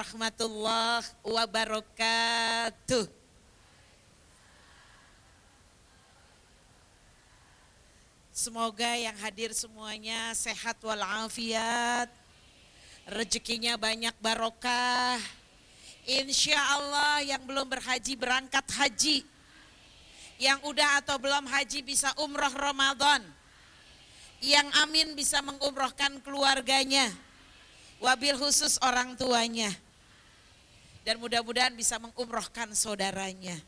warahmatullahi wabarakatuh. Semoga yang hadir semuanya sehat walafiat, rezekinya banyak barokah. Insya Allah yang belum berhaji berangkat haji, yang udah atau belum haji bisa umroh Ramadan, yang amin bisa mengumrohkan keluarganya, wabil khusus orang tuanya, dan mudah-mudahan bisa mengumrohkan saudaranya.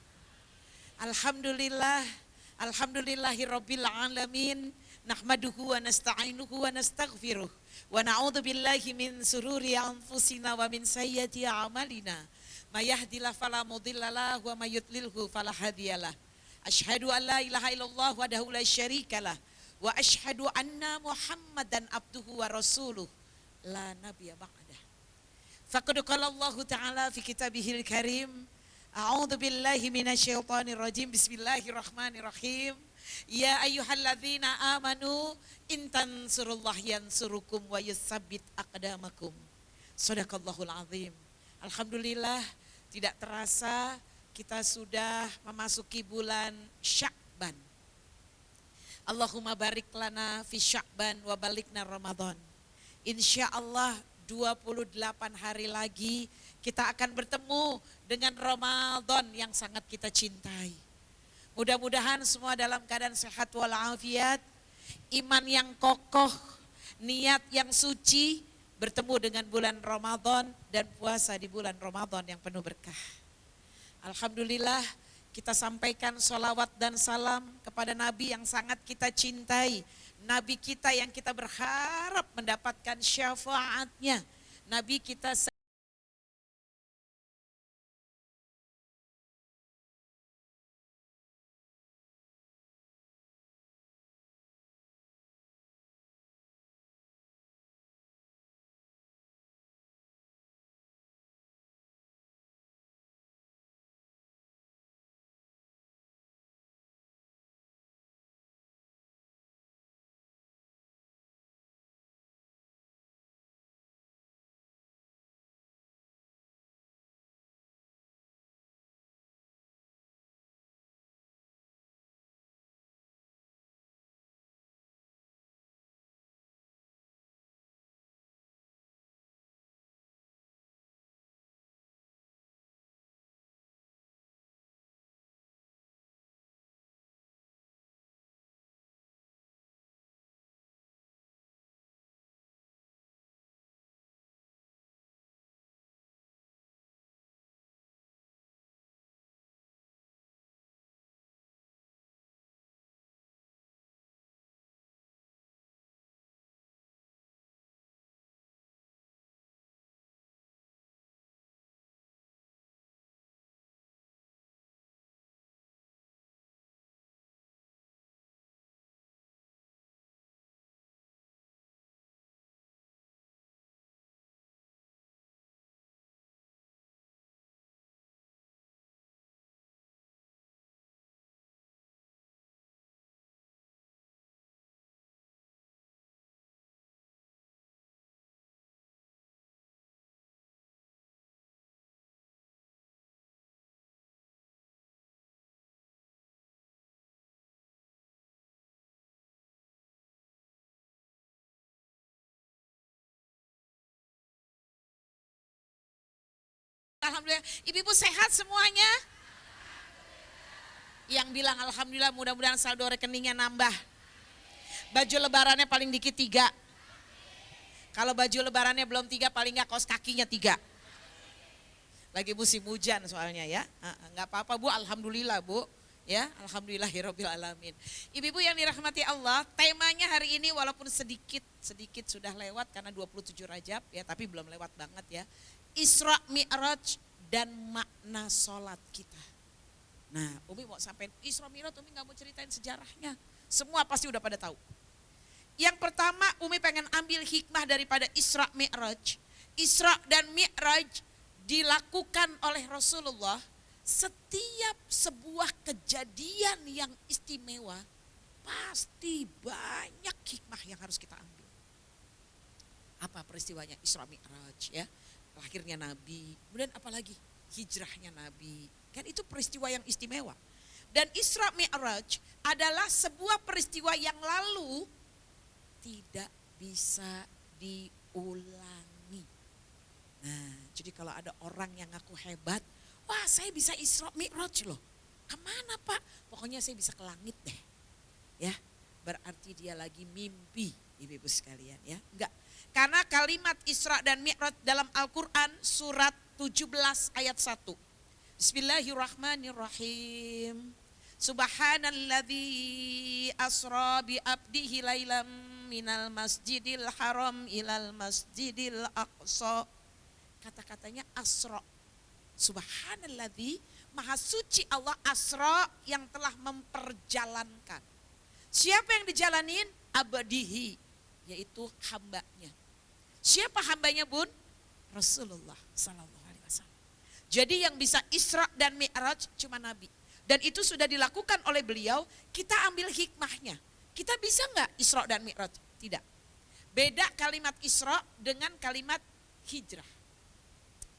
Alhamdulillah, alhamdulillahirabbil alamin, nahmaduhu wa nasta'inuhu wa nastaghfiruh wa na'udzu billahi min sururi anfusina wa min sayyiati a'malina. May yahdihillahu fala mudhillalah wa may yudlilhu fala hadiyalah. Asyhadu an la ilaha illallah wahdahu la syarikalah wa asyhadu anna Muhammadan abduhu wa rasuluh la nabiyya ba'dah. Faqad qala Allah Ta'ala fi kitabihil karim, a'udzu billahi minasyaitonir rajim, bismillahirrahmanirrahim. Ya ayyuhalladzina amanu in tansurullah yansurukum wa yusabbit aqdamakum. Shadaqallahul azim. Alhamdulillah, tidak terasa kita sudah memasuki bulan Sya'ban. Allahumma barik lana fi Sya'ban wa balikna Ramadan. Insya Allah 28 hari lagi kita akan bertemu dengan Ramadan yang sangat kita cintai. Mudah-mudahan semua dalam keadaan sehat walafiat, iman yang kokoh, niat yang suci, bertemu dengan bulan Ramadan dan puasa di bulan Ramadan yang penuh berkah. Alhamdulillah, kita sampaikan sholawat dan salam kepada Nabi yang sangat kita cintai, Nabi kita yang kita berharap mendapatkan syafaatnya, Nabi kita alhamdulillah, ibu-ibu sehat semuanya? Yang bilang alhamdulillah, mudah-mudahan saldo rekeningnya nambah. Baju lebarannya paling dikit 3. Kalau baju lebarannya belum 3, paling nggak kaos kakinya 3. Lagi musim hujan soalnya ya. Nggak apa-apa Bu, alhamdulillah Bu. Ya, alhamdulillahirabbil alamin. Ibu-ibu yang dirahmati Allah, temanya hari ini walaupun sedikit sudah lewat karena 27 Rajab ya, tapi belum lewat banget ya. Isra Mi'raj dan makna sholat kita. Nah, Umi mau sampein Isra Mi'raj, Umi gak mau ceritain sejarahnya. Semua pasti udah pada tahu. Yang pertama, Umi pengen ambil hikmah daripada Isra Mi'raj. Isra dan Mi'raj dilakukan oleh Rasulullah. Setiap sebuah kejadian yang istimewa, pasti banyak hikmah yang harus kita ambil. Apa peristiwanya Isra Mi'raj ya? lahirnya Nabi, kemudian apalagi hijrahnya Nabi. Kan itu peristiwa yang istimewa. Dan Isra Mi'raj adalah sebuah peristiwa yang lalu tidak bisa diulangi. Nah, jadi kalau ada orang yang ngaku hebat, wah saya bisa Isra Mi'raj loh. Kemana Pak? Pokoknya saya bisa ke langit deh. Ya, berarti dia lagi mimpi, ibu-ibu sekalian ya. Enggak. Karena kalimat Isra dan Mi'raj dalam Al-Quran surat 17 ayat 1. Bismillahirrahmanirrahim. Subhanalladzi asra bi abdihi lailam minal masjidil haram ilal masjidil aqsa. Kata-katanya asra. Subhanalladzi, maha suci Allah, asra yang telah memperjalankan. Siapa yang dijalanin? Abdihi, yaitu hambanya. Siapa hambanya bun? Rasulullah sallallahu alaihi wasallam. Jadi yang bisa Isra dan Mi'raj cuma Nabi. Dan itu sudah dilakukan oleh beliau, kita ambil hikmahnya. Kita bisa enggak Isra dan Mi'raj? Tidak. Beda kalimat Isra dengan kalimat hijrah.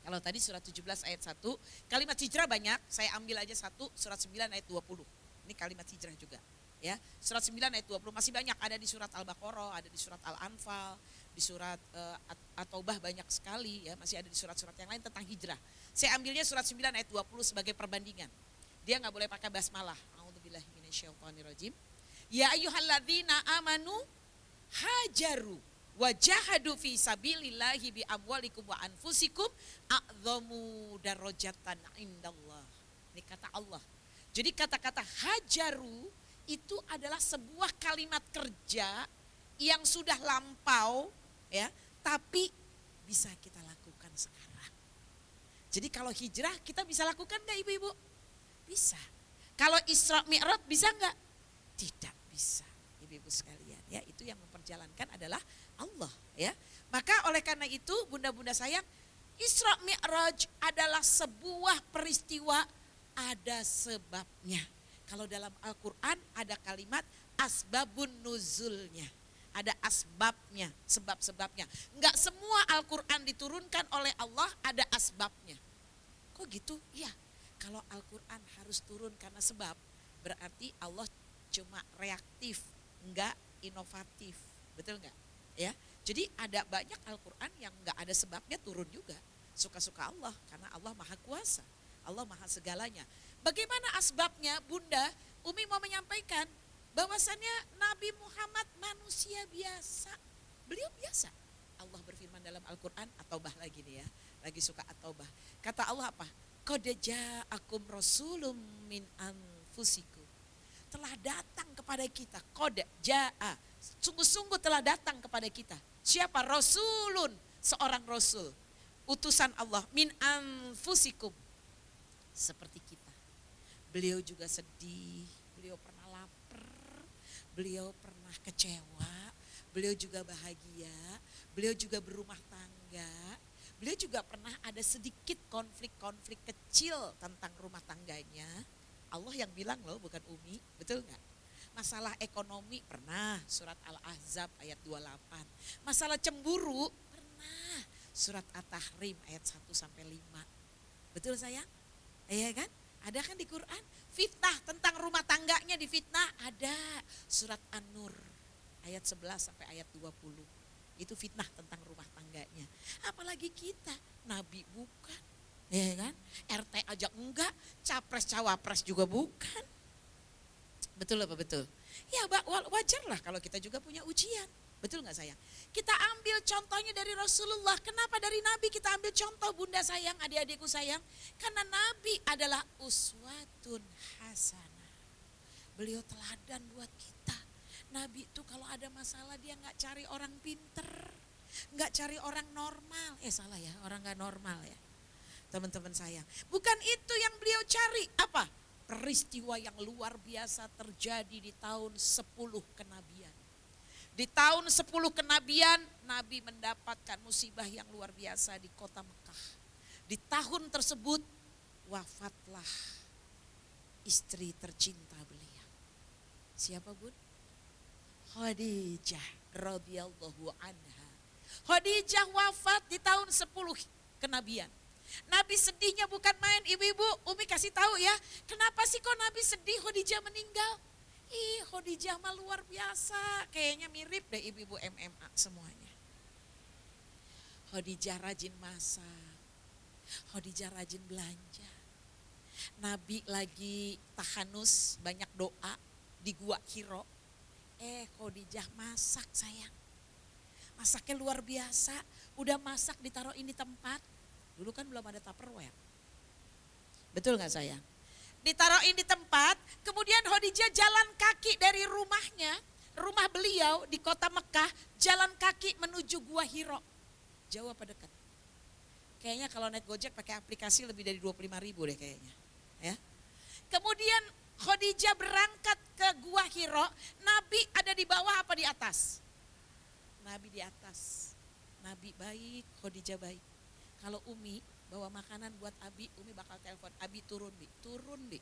Kalau tadi surat 17 ayat 1, kalimat hijrah banyak, saya ambil aja satu, surat 9 ayat 20. Ini kalimat hijrah juga. Ya, surat 9 ayat 20 masih banyak, ada di surat Al-Baqarah, ada di surat Al-Anfal, di surat At-Taubah banyak sekali ya, masih ada di surat-surat yang lain tentang hijrah. Saya ambilnya surat 9 ayat 20 sebagai perbandingan. Dia enggak boleh pakai basmalah. A'udzubillahi minasyaitonirrajim. Ya ayyuhalladzina amanu hajaru wajahadu fi sabilillahi bi amwalikum wa anfusikum a'dhamu darajatan indallah. Ini kata Allah. Jadi kata-kata hajaru itu adalah sebuah kalimat kerja yang sudah lampau ya, tapi bisa kita lakukan sekarang. Jadi kalau hijrah kita bisa lakukan enggak ibu-ibu? Bisa. Kalau Isra Mi'raj bisa enggak? Tidak bisa. Ibu-ibu sekalian ya, itu yang memperjalankan adalah Allah ya. Maka oleh karena itu bunda-bunda sayang, Isra Mi'raj adalah sebuah peristiwa ada sebabnya. Kalau dalam Al-Quran ada kalimat asbabun nuzulnya. Ada asbabnya, sebab-sebabnya. Enggak semua Al-Quran diturunkan oleh Allah ada asbabnya. Kok gitu? Iya. Kalau Al-Quran harus turun karena sebab, berarti Allah cuma reaktif, enggak inovatif. Betul enggak? Ya. Jadi ada banyak Al-Quran yang enggak ada sebabnya turun juga. Suka-suka Allah, karena Allah maha kuasa. Allah maha segalanya. Bagaimana asbabnya Bunda? Umi mau menyampaikan bahwasannya Nabi Muhammad manusia biasa. Beliau biasa. Allah berfirman dalam Al-Quran, At-Taubah lagi nih ya. Lagi suka At-Taubah. Kata Allah apa? Qad ja'akum rasulun min anfusikum. Telah datang kepada kita. Qad ja'a. Sungguh-sungguh telah datang kepada kita. Siapa? Rasulun. Seorang rasul. Utusan Allah. Min anfusikum. Seperti kita. Beliau juga sedih. Beliau pernah lapar. Beliau pernah kecewa. Beliau juga bahagia. Beliau juga berumah tangga. Beliau juga pernah ada sedikit konflik-konflik kecil tentang rumah tangganya. Allah yang bilang loh, bukan Umi, betul gak? Masalah ekonomi pernah, surat Al-Ahzab ayat 28. Masalah cemburu pernah, surat At-Tahrim ayat 1-5. Betul sayang? Iya kan? Ada kan di Quran? Fitnah tentang rumah tangganya difitnah ada. Surat An-Nur ayat 11 sampai ayat 20. Itu fitnah tentang rumah tangganya. Apalagi kita, Nabi bukan. Ya kan? RT aja enggak, capres cawapres juga bukan. Betul apa betul? Ya wajar lah kalau kita juga punya ujian. Betul gak sayang? Kita ambil contohnya dari Rasulullah. Kenapa dari Nabi kita ambil contoh bunda sayang, adik-adikku sayang? Karena Nabi adalah uswatun hasanah. Beliau teladan buat kita. Nabi itu kalau ada masalah dia gak cari orang pinter. Gak cari orang normal. Salah ya, orang gak normal ya. Teman-teman sayang. Bukan itu yang beliau cari. Apa? Peristiwa yang luar biasa terjadi di tahun 10 kenabian. Di tahun 10 kenabian, Nabi mendapatkan musibah yang luar biasa di kota Mekah. Di tahun tersebut, wafatlah istri tercinta beliau. Siapa bun? Khadijah radhiyallahu anha. Khadijah wafat di tahun 10 kenabian. Nabi sedihnya bukan main, ibu-ibu, Umi kasih tahu ya, kenapa sih kok Nabi sedih Khadijah meninggal? Khadijah mah luar biasa, kayaknya mirip deh ibu-ibu MMA semuanya. Khadijah rajin masak, Khadijah rajin belanja. Nabi lagi tahanus, banyak doa di Gua Hiro. Khadijah masak sayang. Masaknya luar biasa, udah masak ditaruhin di tempat. Dulu kan belum ada Tupperware. Betul gak sayang? Ditaruhin di tempat, kemudian Khadijah jalan kaki dari rumahnya, rumah beliau di kota Mekah, jalan kaki menuju Gua Hiro. Jauh apa dekat? Kayaknya kalau naik Gojek pakai aplikasi lebih dari 25.000 deh kayaknya. Ya. Kemudian Khadijah berangkat ke Gua Hiro, Nabi ada di bawah apa di atas? Nabi di atas. Nabi baik, Khadijah baik. Kalau Umi bawa makanan buat Abi, Umi bakal telepon, Abi turun Bi, turun Bi.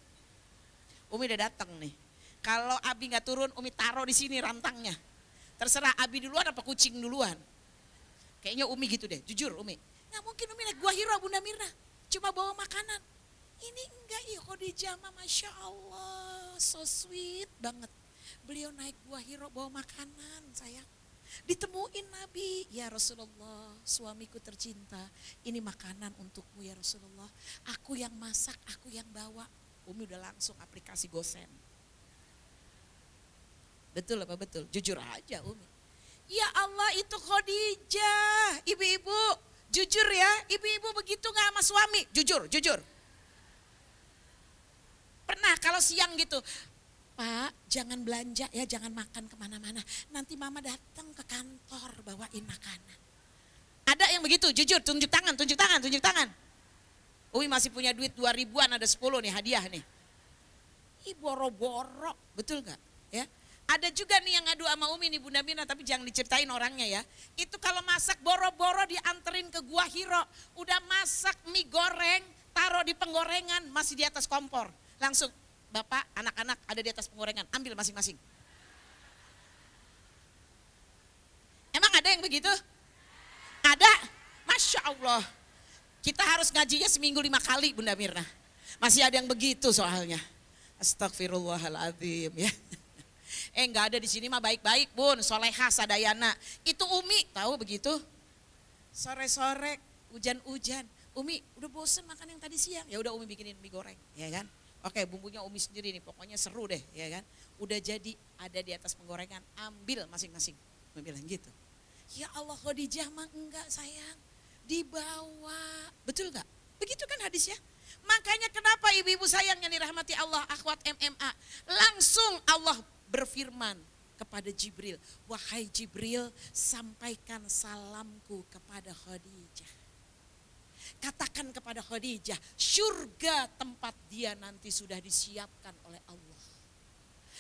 Umi udah datang nih. Kalau Abi nggak turun, Umi taruh di sini rantangnya. Terserah Abi duluan apa kucing duluan. Kayaknya Umi gitu deh, jujur Umi. Nggak mungkin Umi naik Gua Hiro Bunda Mirna, cuma bawa makanan. Ini enggak, Khadijah mah Masya Allah, so sweet banget. Beliau naik Gua Hiro bawa makanan sayang. Ditemuin Nabi, ya Rasulullah, suamiku tercinta, ini makanan untukmu ya Rasulullah. Aku yang masak, aku yang bawa. Umi udah langsung aplikasi GoSend. Betul apa betul? Jujur aja Umi. Ya Allah itu Khadijah, ibu-ibu, jujur ya, ibu-ibu begitu gak sama suami? Jujur, jujur. Pernah kalau siang gitu, Pak, jangan belanja ya, jangan makan kemana-mana. Nanti mama datang ke kantor bawain makanan. Ada yang begitu, jujur, tunjuk tangan, tunjuk tangan, tunjuk tangan. Umi masih punya duit 2.000-an, ada 10 nih hadiah nih. Boro-boro, betul gak? Ya. Ada juga nih yang ngadu sama Umi nih Bunda Mirna, tapi jangan diceritain orangnya ya. Itu kalau masak boro-boro dianterin ke Gua Hiro. Udah masak mie goreng, taruh di penggorengan, masih di atas kompor. Langsung, Bapak, anak-anak ada di atas penggorengan, ambil masing-masing. Emang ada yang begitu? Ada? Masya Allah. Kita harus ngajinya seminggu 5 kali Bunda Mirna. Masih ada yang begitu soalnya. Astagfirullahaladzim ya. Enggak ada di sini mah baik-baik Bun, solehah sadayana. Itu Umi, tahu begitu? Sore-sore, hujan-hujan. Umi udah bosen makan yang tadi siang, ya udah Umi bikinin mie goreng, ya kan? Oke, bumbunya Umi sendiri nih, pokoknya seru deh, ya kan? Udah jadi, ada di atas penggorengan, ambil masing-masing. Umi bilang gitu. Ya Allah, Khadijah mah enggak sayang, dibawa. Betul enggak? Begitu kan hadisnya? Makanya kenapa ibu-ibu sayang yang dirahmati Allah, akhwat MMA, langsung Allah berfirman kepada Jibril, wahai Jibril, sampaikan salamku kepada Khadijah. Katakan kepada Khadijah, surga tempat dia nanti sudah disiapkan oleh Allah.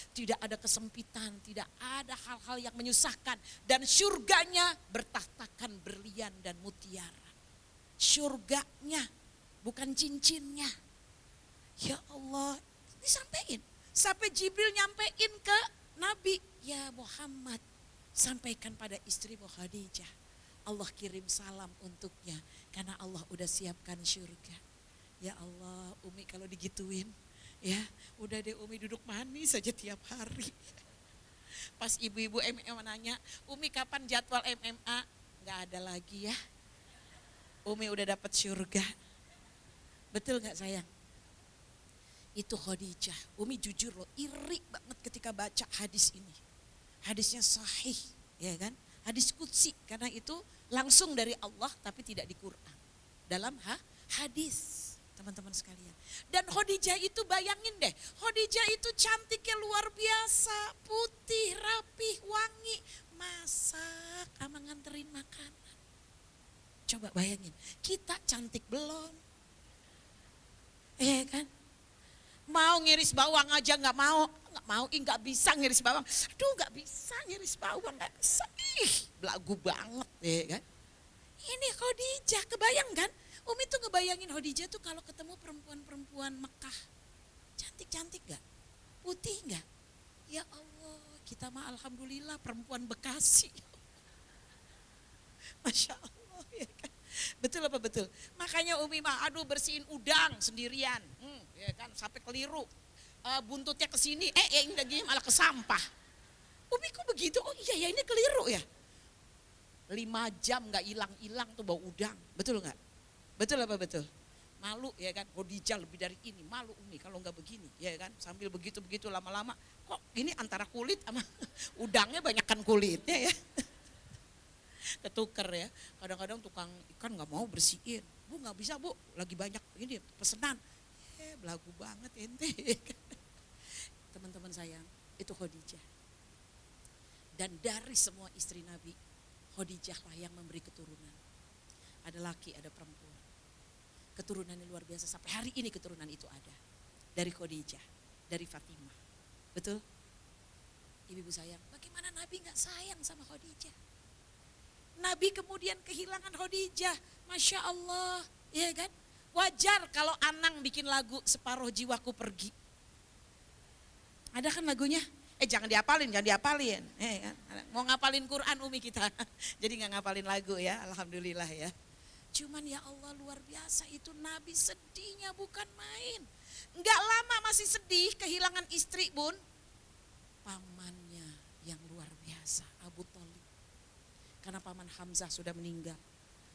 Tidak ada kesempitan, tidak ada hal-hal yang menyusahkan. Dan surganya bertahtakan berlian dan mutiara. Surganya, bukan cincinnya. Ya Allah, disampaikan. Sampai Jibril nyampein ke Nabi, ya Muhammad, sampaikan pada istrimu Khadijah. Allah kirim salam untuknya karena Allah udah siapkan surga. Ya Allah, Umi kalau digituin ya udah deh Umi duduk manis saja tiap hari. Pas ibu-ibu MMA nanya, Umi kapan jadwal MMA? Gak ada lagi ya. Umi udah dapat surga. Betul gak sayang? Itu Khadijah. Umi jujur loh, iri banget ketika baca hadis ini. Hadisnya sahih, ya kan? Hadis qudsi, karena itu langsung dari Allah tapi tidak di Quran. Dalam hadis, teman-teman sekalian. Dan Khadijah itu bayangin deh, Khadijah itu cantiknya luar biasa, putih, rapih, wangi, masak sama nganterin makanan. Coba bayangin, kita cantik belum? Iya kan? Mau ngiris bawang aja nggak mau, nggak bisa ngiris bawang. Aduh nggak bisa ngiris bawang, nggak bisa. Belagu banget ya kan. Ini Khadijah, kebayang kan? Umi tuh ngebayangin Khadijah tuh kalau ketemu perempuan-perempuan Mekah. Cantik-cantik gak? Putih gak? Ya Allah, kita mah alhamdulillah perempuan Bekasi. Masya Allah ya kan. Betul apa betul? Makanya Umi mah aduh bersihin udang sendirian. Ya kan sampai keliru. Buntutnya ke sini, ini lagi malah ke sampah. Umi kok begitu? Oh iya ya ini keliru ya. 5 jam nggak hilang-hilang tuh bau udang. Betul nggak? Betul apa betul? Malu ya kan, Khadijah lebih dari ini, malu Umi kalau nggak begini ya kan. Sambil begitu-begitu lama-lama kok ini antara kulit sama udangnya banyakkan kulitnya ya. Ketuker ya, kadang-kadang tukang ikan nggak mau bersihin. Bu nggak bisa bu, lagi banyak ini pesenan. Belagu banget ente. Teman-teman sayang, itu Khadijah. Dan dari semua istri Nabi, Khadijah lah yang memberi keturunan. Ada laki, ada perempuan. Keturunannya luar biasa, sampai hari ini keturunan itu ada. Dari Khadijah, dari Fatimah. Betul? Ibu-ibu sayang, bagaimana Nabi gak sayang sama Khadijah? Nabi kemudian kehilangan Khadijah, Masya Allah, ya kan? Wajar kalau Anang bikin lagu Separuh Jiwaku Pergi. Ada kan lagunya? Jangan diapalin. Kan? Mau ngapalin Quran Umi kita, jadi gak ngapalin lagu ya, Alhamdulillah ya. Cuman ya Allah luar biasa itu Nabi sedihnya bukan main. Enggak lama masih sedih kehilangan istri bun. Pamannya yang luar biasa Abu Thalib. Karena paman Hamzah sudah meninggal.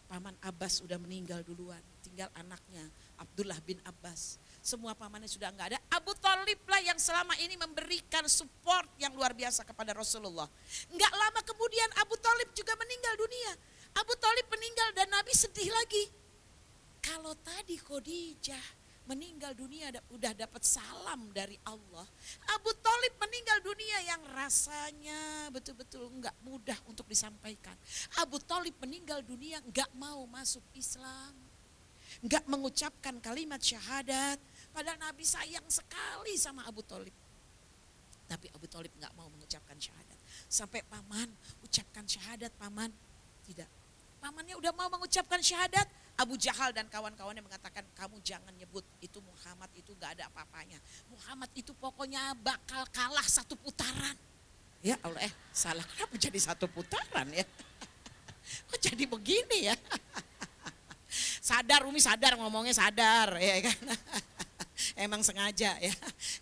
Paman Abbas sudah meninggal duluan. Tinggal anaknya Abdullah bin Abbas. Semua pamannya sudah enggak ada. Abu Thalib lah yang selama ini memberikan support yang luar biasa kepada Rasulullah. Enggak lama kemudian Abu Thalib juga meninggal dunia. Abu Thalib meninggal dan Nabi sedih lagi. Kalau tadi Khadijah meninggal dunia udah dapat salam dari Allah. Abu Thalib meninggal dunia yang rasanya betul-betul enggak mudah untuk disampaikan. Abu Thalib meninggal dunia enggak mau masuk Islam. Enggak mengucapkan kalimat syahadat. Padahal Nabi sayang sekali sama Abu Thalib. Tapi Abu Thalib enggak mau mengucapkan syahadat. Sampai paman ucapkan syahadat, paman tidak. Pamannya udah mau mengucapkan syahadat, Abu Jahal dan kawan-kawannya mengatakan kamu jangan nyebut itu Muhammad itu gak ada apa-apanya. Muhammad itu pokoknya bakal kalah 1 putaran. Ya Allah salah kenapa jadi 1 putaran ya. Kok jadi begini ya. Sadar Umi sadar ngomongnya sadar ya kan. Emang sengaja ya.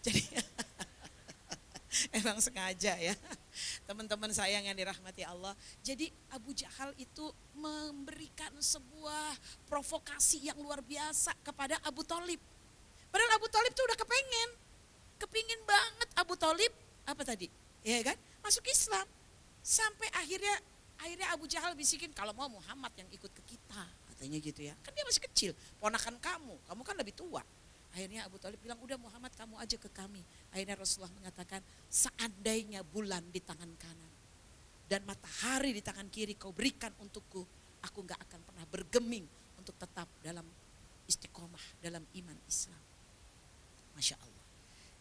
Jadi emang sengaja ya. Teman-teman sayang yang dirahmati Allah. Jadi Abu Jahal itu memberikan sebuah provokasi yang luar biasa kepada Abu Thalib. Padahal Abu Thalib tuh udah kepingin banget Abu Thalib apa tadi? Ya kan? Masuk Islam. Sampai akhirnya Abu Jahal bisikin kalau mau Muhammad yang ikut ke kita. Katanya gitu ya. Kan dia masih kecil, ponakan kamu kan lebih tua. Akhirnya Abu Thalib bilang, udah Muhammad kamu aja ke kami. Akhirnya Rasulullah mengatakan, seandainya bulan di tangan kanan dan matahari di tangan kiri kau berikan untukku, aku gak akan pernah bergeming untuk tetap dalam istiqomah, dalam iman Islam. Masya Allah.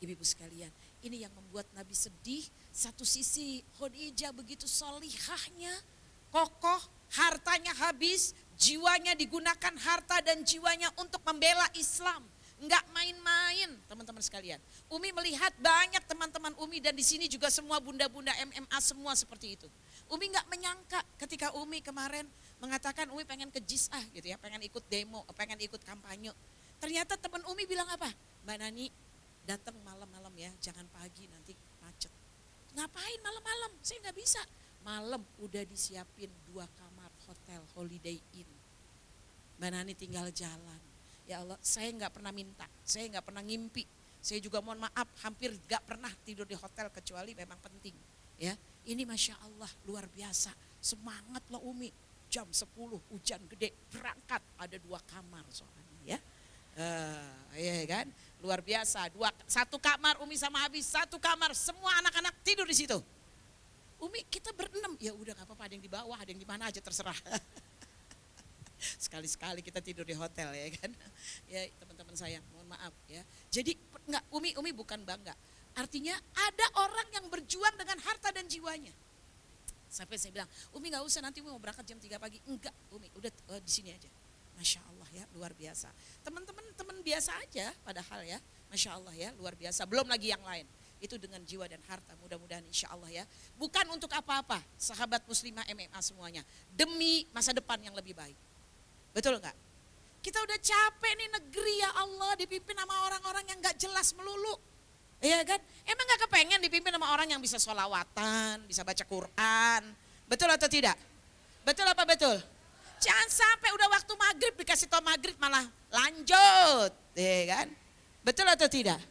Ibu-ibu sekalian, ini yang membuat Nabi sedih. Satu sisi Khadijah begitu solihahnya, kokoh, hartanya habis, jiwanya digunakan harta dan jiwanya untuk membela Islam. Enggak main-main teman-teman sekalian. Umi melihat banyak teman-teman Umi dan di sini juga semua bunda-bunda MMA semua seperti itu. Umi enggak menyangka ketika Umi kemarin mengatakan Umi pengen ke Jis'ah gitu ya, pengen ikut demo, pengen ikut kampanye. Ternyata teman Umi bilang apa? Mbak Nani datang malam-malam ya, jangan pagi nanti macet. Ngapain malam-malam? Saya enggak bisa. Malam udah disiapin 2 kamar hotel Holiday Inn. Mbak Nani tinggal jalan. Ya Allah, saya nggak pernah minta, saya nggak pernah ngimpi. Saya juga mohon maaf, hampir nggak pernah tidur di hotel kecuali memang penting. Ya, ini Masya Allah luar biasa. Semangat loh Umi, jam 10 hujan gede berangkat ada 2 kamar soalnya ya. Ya kan, luar biasa. 1 kamar Umi sama Habis, 1 kamar semua anak-anak tidur di situ. Umi kita berenam, ya udah nggak apa-apa, ada yang di bawah, ada yang di mana aja terserah. Sekali-sekali kita tidur di hotel ya kan. Ya teman-teman sayang, mohon maaf ya. Jadi enggak, Umi bukan bangga. Artinya ada orang yang berjuang dengan harta dan jiwanya. Sampai saya bilang, Umi gak usah nanti Umi mau berangkat jam 3 pagi. Enggak Umi, udah di sini aja. Masya Allah ya, luar biasa. Teman-teman biasa aja padahal ya. Masya Allah ya, luar biasa. Belum lagi yang lain. Itu dengan jiwa dan harta, mudah-mudahan insya Allah ya. Bukan untuk apa-apa, sahabat muslimah MMA semuanya. Demi masa depan yang lebih baik. Betul nggak? Kita udah capek nih negeri ya Allah dipimpin sama orang-orang yang gak jelas melulu. Iya kan? Emang gak kepengen dipimpin sama orang yang bisa sholawatan, bisa baca Quran. Betul atau tidak? Betul apa betul? Jangan sampai udah waktu maghrib dikasih tau maghrib malah lanjut. Iya kan? Betul atau tidak?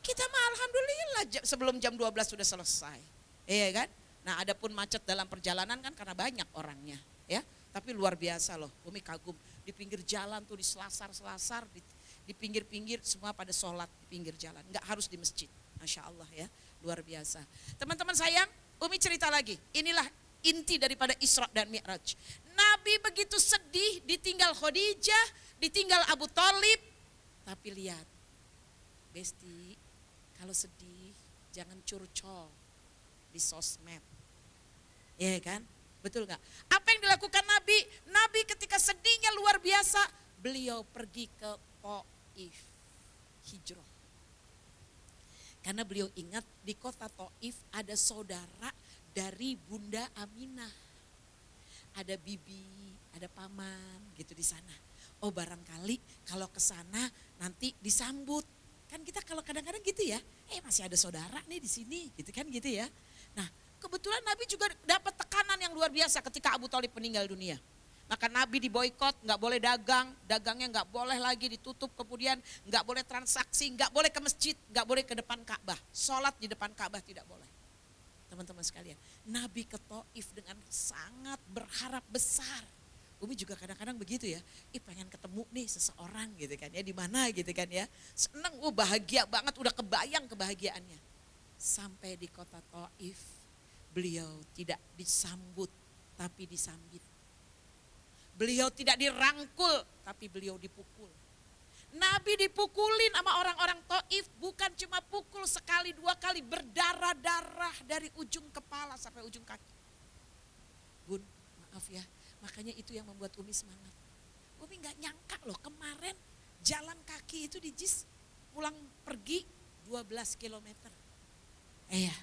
Kita mah alhamdulillah sebelum jam 12 sudah selesai. Iya kan? Nah adapun macet dalam perjalanan kan karena banyak orangnya. Ya, tapi luar biasa loh, Umi kagum. Di pinggir jalan tuh di selasar-selasar, di pinggir-pinggir semua pada sholat di pinggir jalan. Enggak harus di masjid, Masya Allah ya, luar biasa. Teman-teman sayang, Umi cerita lagi, inilah inti daripada Isra dan Mi'raj. Nabi begitu sedih ditinggal Khadijah, ditinggal Abu Thalib. Tapi lihat, Besti, kalau sedih jangan curcol di sosmed. Iya kan? Betul nggak? Apa yang dilakukan Nabi? Nabi ketika sedihnya luar biasa, beliau pergi ke Taif, hijrah. Karena beliau ingat di kota Taif ada saudara dari Bunda Aminah. Ada bibi, ada paman gitu di sana. Oh barangkali kalau ke sana nanti disambut. Kan kita kalau kadang-kadang gitu ya, masih ada saudara nih di sini gitu kan gitu ya. Nah, kebetulan Nabi juga dapat tekanan yang luar biasa ketika Abu Thalib meninggal dunia. Maka Nabi diboikot, nggak boleh dagang, dagangnya nggak boleh lagi ditutup, kemudian nggak boleh transaksi, nggak boleh ke masjid, nggak boleh ke depan Ka'bah. Sholat di depan Ka'bah tidak boleh. Teman-teman sekalian, Nabi ke Taif dengan sangat berharap besar. Umi juga kadang-kadang begitu ya, pengen ketemu nih seseorang gitu kan ya, di mana gitu kan ya. Seneng, bahagia banget, udah kebayang kebahagiaannya. Sampai di kota Taif, beliau tidak disambut tapi disambit. Beliau tidak dirangkul tapi beliau dipukul. Nabi dipukulin sama orang-orang Taif, bukan cuma pukul sekali dua kali, berdarah-darah dari ujung kepala sampai ujung kaki. Bun, maaf ya, makanya itu yang membuat Umi semangat. Umi gak nyangka loh kemarin jalan kaki itu di JIS pulang pergi 12 kilometer. Iya.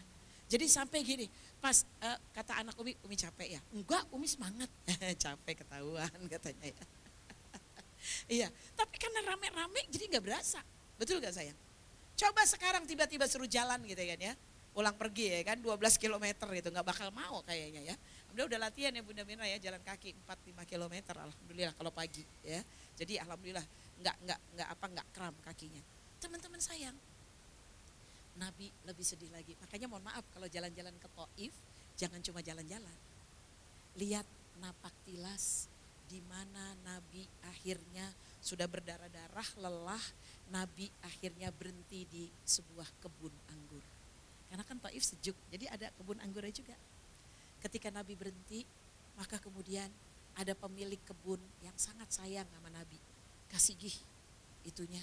Jadi sampai gini, pas kata anak Umi capek ya? Enggak, Umi semangat. Capek ketahuan katanya ya. Iya, tapi karena rame-rame jadi gak berasa. Betul gak sayang? Coba sekarang tiba-tiba suruh jalan gitu kan ya. Pulang pergi ya kan 12 kilometer gitu, gak bakal mau kayaknya ya. Udah latihan ya Bunda Mirna ya, jalan kaki 4-5 kilometer alhamdulillah kalau pagi ya. Jadi alhamdulillah nggak kram kakinya. Teman-teman sayang, Nabi lebih sedih lagi. Makanya mohon maaf kalau jalan-jalan ke Taif jangan cuma jalan-jalan. Lihat napak tilas di mana Nabi akhirnya sudah berdarah-darah, lelah, Nabi akhirnya berhenti di sebuah kebun anggur. Karena kan Taif sejuk, jadi ada kebun anggurnya juga. Ketika Nabi berhenti, maka kemudian ada pemilik kebun yang sangat sayang sama Nabi. Kasih gih itunya,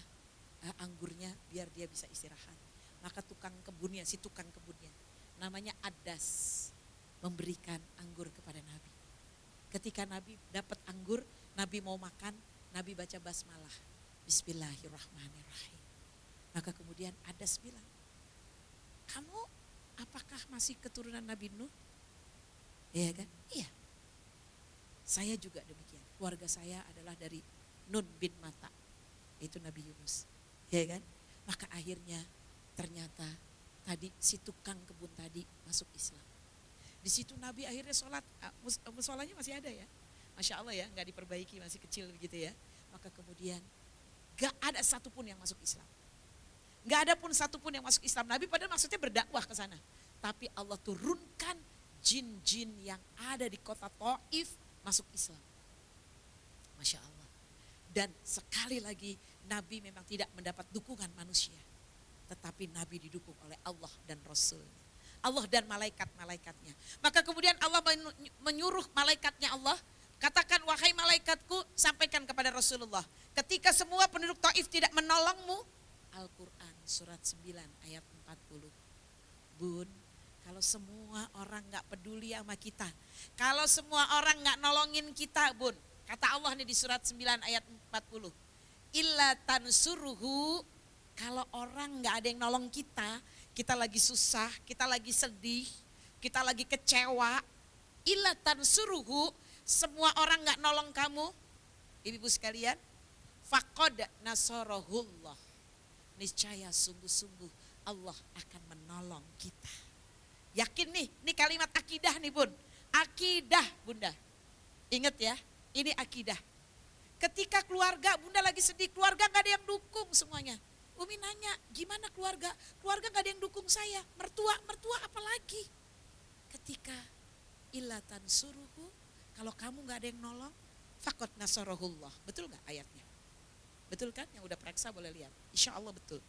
anggurnya biar dia bisa istirahat. Maka tukang kebunnya, si tukang kebunnya namanya Adas memberikan anggur kepada Nabi. Ketika Nabi dapat anggur, Nabi mau makan, Nabi baca basmalah. Bismillahirrahmanirrahim. Maka kemudian Adas bilang, kamu apakah masih keturunan Nabi Nuh? Iya kan? Iya. Saya juga demikian. Keluarga saya adalah dari Nun bin Mata. Itu Nabi Yunus. Iya kan? Maka akhirnya ternyata tadi si tukang kebun tadi masuk Islam. Di situ Nabi akhirnya sholat, musolanya masih ada ya. Masya Allah ya, gak diperbaiki, masih kecil begitu ya. Maka kemudian gak ada satupun yang masuk Islam. Gak ada pun satupun yang masuk Islam. Nabi padahal maksudnya berdakwah ke sana. Tapi Allah turunkan jin-jin yang ada di kota Taif masuk Islam. Masya Allah. Dan sekali lagi Nabi memang tidak mendapat dukungan manusia. Tetapi Nabi didukung oleh Allah dan Rasul. Allah dan malaikat-malaikatnya. Maka kemudian Allah menyuruh malaikatnya Allah, katakan wahai malaikatku sampaikan kepada Rasulullah. Ketika semua penduduk Taif tidak menolongmu, Al-Quran surat 9 ayat 40. Bun, kalau semua orang gak peduli sama kita, kalau semua orang gak nolongin kita bun, kata Allah nih di surat 9 ayat 40. Illa tansuruhu, kalau orang gak ada yang nolong kita lagi susah, kita lagi sedih, kita lagi kecewa. Illa tansuruhu, semua orang gak nolong kamu, Ibu-ibu sekalian, faqad nasarahullah. Niscaya sungguh-sungguh Allah akan menolong kita. Yakin nih, ini kalimat akidah nih bun. Akidah bunda. Ingat ya, ini akidah. Ketika keluarga, bunda lagi sedih, keluarga gak ada yang dukung semuanya. Umi nanya, gimana keluarga? Keluarga gak ada yang dukung saya. Mertua apalagi. Ketika ilatan suruhu, kalau kamu gak ada yang nolong, faqad nasarahullah. Betul gak ayatnya? Betul kan? Yang udah periksa boleh lihat. Insya Allah betul.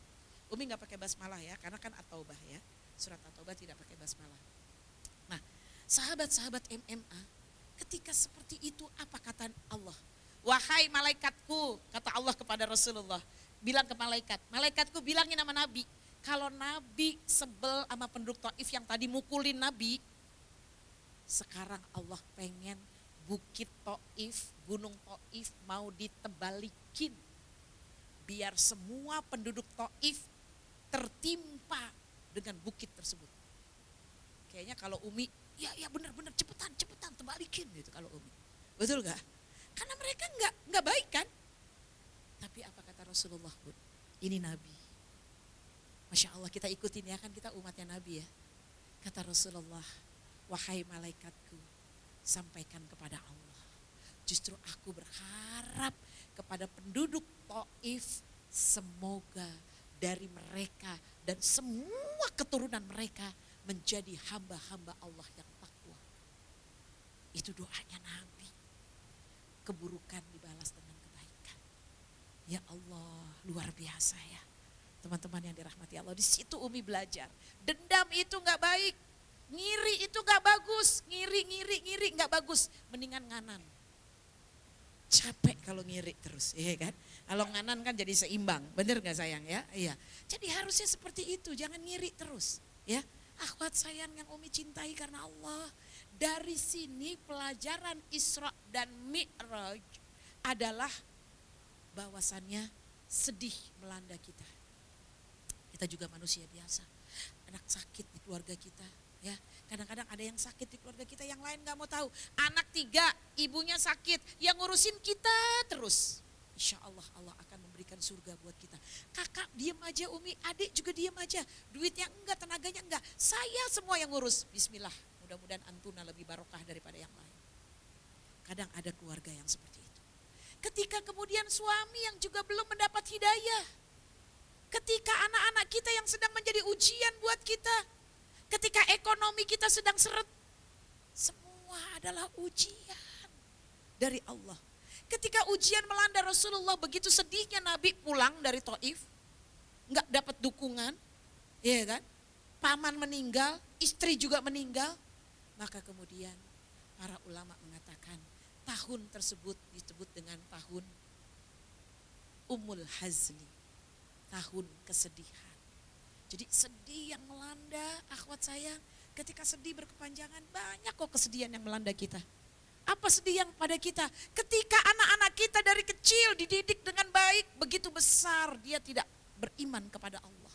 Umi gak pakai basmalah ya, karena kan at-taubah ya. Surat at-taubah tidak pakai basmalah. Nah, sahabat-sahabat MMA, ketika seperti itu apa kata Allah? Wahai malaikatku, kata Allah kepada Rasulullah. Bilang ke malaikat, malaikatku bilangin sama Nabi. Kalau Nabi sebel sama penduduk Taif yang tadi mukulin Nabi, sekarang Allah pengen bukit Taif, gunung Taif mau ditebalikin. Biar semua penduduk Taif tertimpa dengan bukit tersebut. Kayaknya kalau Umi, ya benar-benar cepetan tebalikin gitu kalau Umi. Betul gak? Karena mereka nggak baik kan? Tapi apa kata Rasulullah Bun? Ini Nabi. Masya Allah kita ikutin ya, kan kita umatnya Nabi ya. Kata Rasulullah, wahai malaikatku, sampaikan kepada Allah. Justru aku berharap kepada penduduk Taif, semoga dari mereka dan semua keturunan mereka menjadi hamba-hamba Allah yang takwa. Itu doanya Nabi. Keburukan dibalas dengan kebaikan. Ya Allah, luar biasa ya. Teman-teman yang dirahmati Allah, di situ Umi belajar. Dendam itu gak baik. Ngiri itu gak bagus. Ngiri gak bagus. Mendingan nganan. Capek kalau ngiri terus, ya kan? Kalau nganan kan jadi seimbang, bener gak sayang ya? Iya. Jadi harusnya seperti itu, jangan ngiri terus, ya. Akhwat sayang yang Umi cintai karena Allah. Dari sini pelajaran Isra dan Mi'raj adalah bahwasannya sedih melanda kita. Kita juga manusia biasa. Anak sakit di keluarga kita, ya. Kadang-kadang ada yang sakit di keluarga kita, yang lain gak mau tahu. Anak 3, ibunya sakit, yang ngurusin kita terus. Insya Allah, Allah akan memberikan surga buat kita. Kakak diem aja Umi, adik juga diem aja. Duitnya enggak, tenaganya enggak. Saya semua yang ngurus. Bismillah, mudah-mudahan antuna lebih barokah daripada yang lain. Kadang ada keluarga yang seperti itu. Ketika kemudian suami yang juga belum mendapat hidayah. Ketika anak-anak kita yang sedang menjadi ujian buat kita. Ketika ekonomi kita sedang seret. Semua adalah ujian dari Allah. Ketika ujian melanda Rasulullah, begitu sedihnya Nabi pulang dari Taif, nggak dapat dukungan, ya kan? Paman meninggal, istri juga meninggal, maka kemudian para ulama mengatakan tahun tersebut disebut dengan tahun Ummul Hazni, tahun kesedihan. Jadi sedih yang melanda akhwat sayang, ketika sedih berkepanjangan banyak kok kesedihan yang melanda kita. Apa sedih yang pada kita? Ketika anak-anak kita dari kecil dididik dengan baik, begitu besar dia tidak beriman kepada Allah.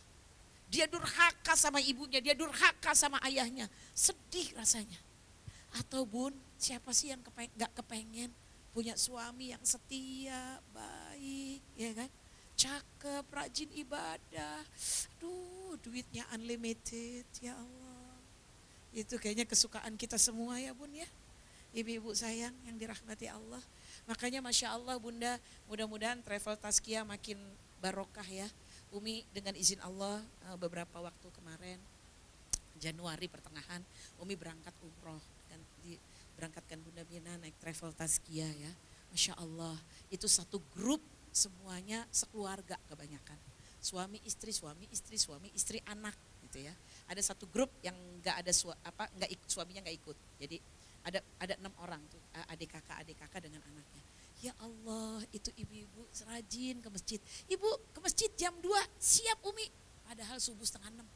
Dia durhaka sama ibunya, dia durhaka sama ayahnya. Sedih rasanya. Atau Bun, siapa sih yang gak kepengen punya suami yang setia, baik, ya kan? Cakep, rajin ibadah. Aduh, duitnya unlimited, ya Allah. Itu kayaknya kesukaan kita semua ya Bun ya. Ibu-ibu sayang yang dirahmati Allah. Makanya Masya Allah Bunda, mudah-mudahan travel Tazkiyah makin barokah ya. Umi dengan izin Allah beberapa waktu kemarin, Januari pertengahan, Umi berangkat umroh. Dan berangkatkan Bunda Mina naik travel Tazkiyah ya. Masya Allah, itu satu grup semuanya sekeluarga kebanyakan. Suami istri, anak gitu ya. Ada satu grup yang nggak ada suaminya nggak ikut. Jadi ada 6 orang tuh, adik kakak dengan anaknya. Ya Allah, itu ibu-ibu rajin ke masjid. Ibu ke masjid jam 2, siap Umi. Padahal subuh 5:30.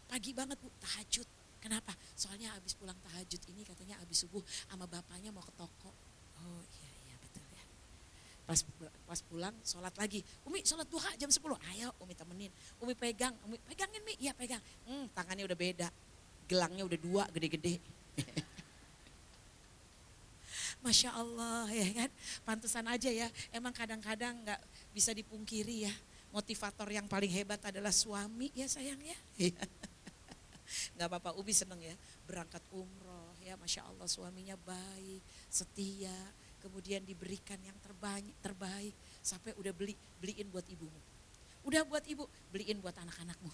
Pagi banget Bu, tahajud. Kenapa? Soalnya habis pulang tahajud ini katanya habis subuh sama bapaknya mau ke toko. Oh iya betul ya. Pas pulang sholat lagi. Umi sholat duha jam 10. Ayo Umi temenin. Umi pegangin Mi. Iya pegang. Tangannya udah beda. Gelangnya udah 2 gede-gede. Masya Allah ya kan, pantesan aja ya, emang kadang-kadang gak bisa dipungkiri ya, motivator yang paling hebat adalah suami ya sayang ya. Gak apa-apa, Umi seneng ya, berangkat umroh ya, Masya Allah suaminya baik, setia, kemudian diberikan yang terbaik, sampai udah beliin buat ibumu, udah buat ibu, beliin buat anak-anakmu,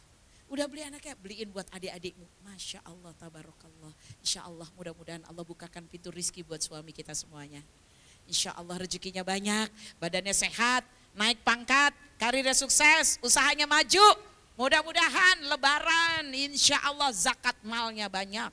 udah beli anaknya, beliin buat adik-adikmu. Masya Allah, tabarakallah. Insya Allah mudah-mudahan Allah bukakan pintu rizki buat suami kita semuanya. Insya Allah rezekinya banyak, badannya sehat, naik pangkat, karirnya sukses, usahanya maju. Mudah-mudahan lebaran insya Allah zakat malnya banyak.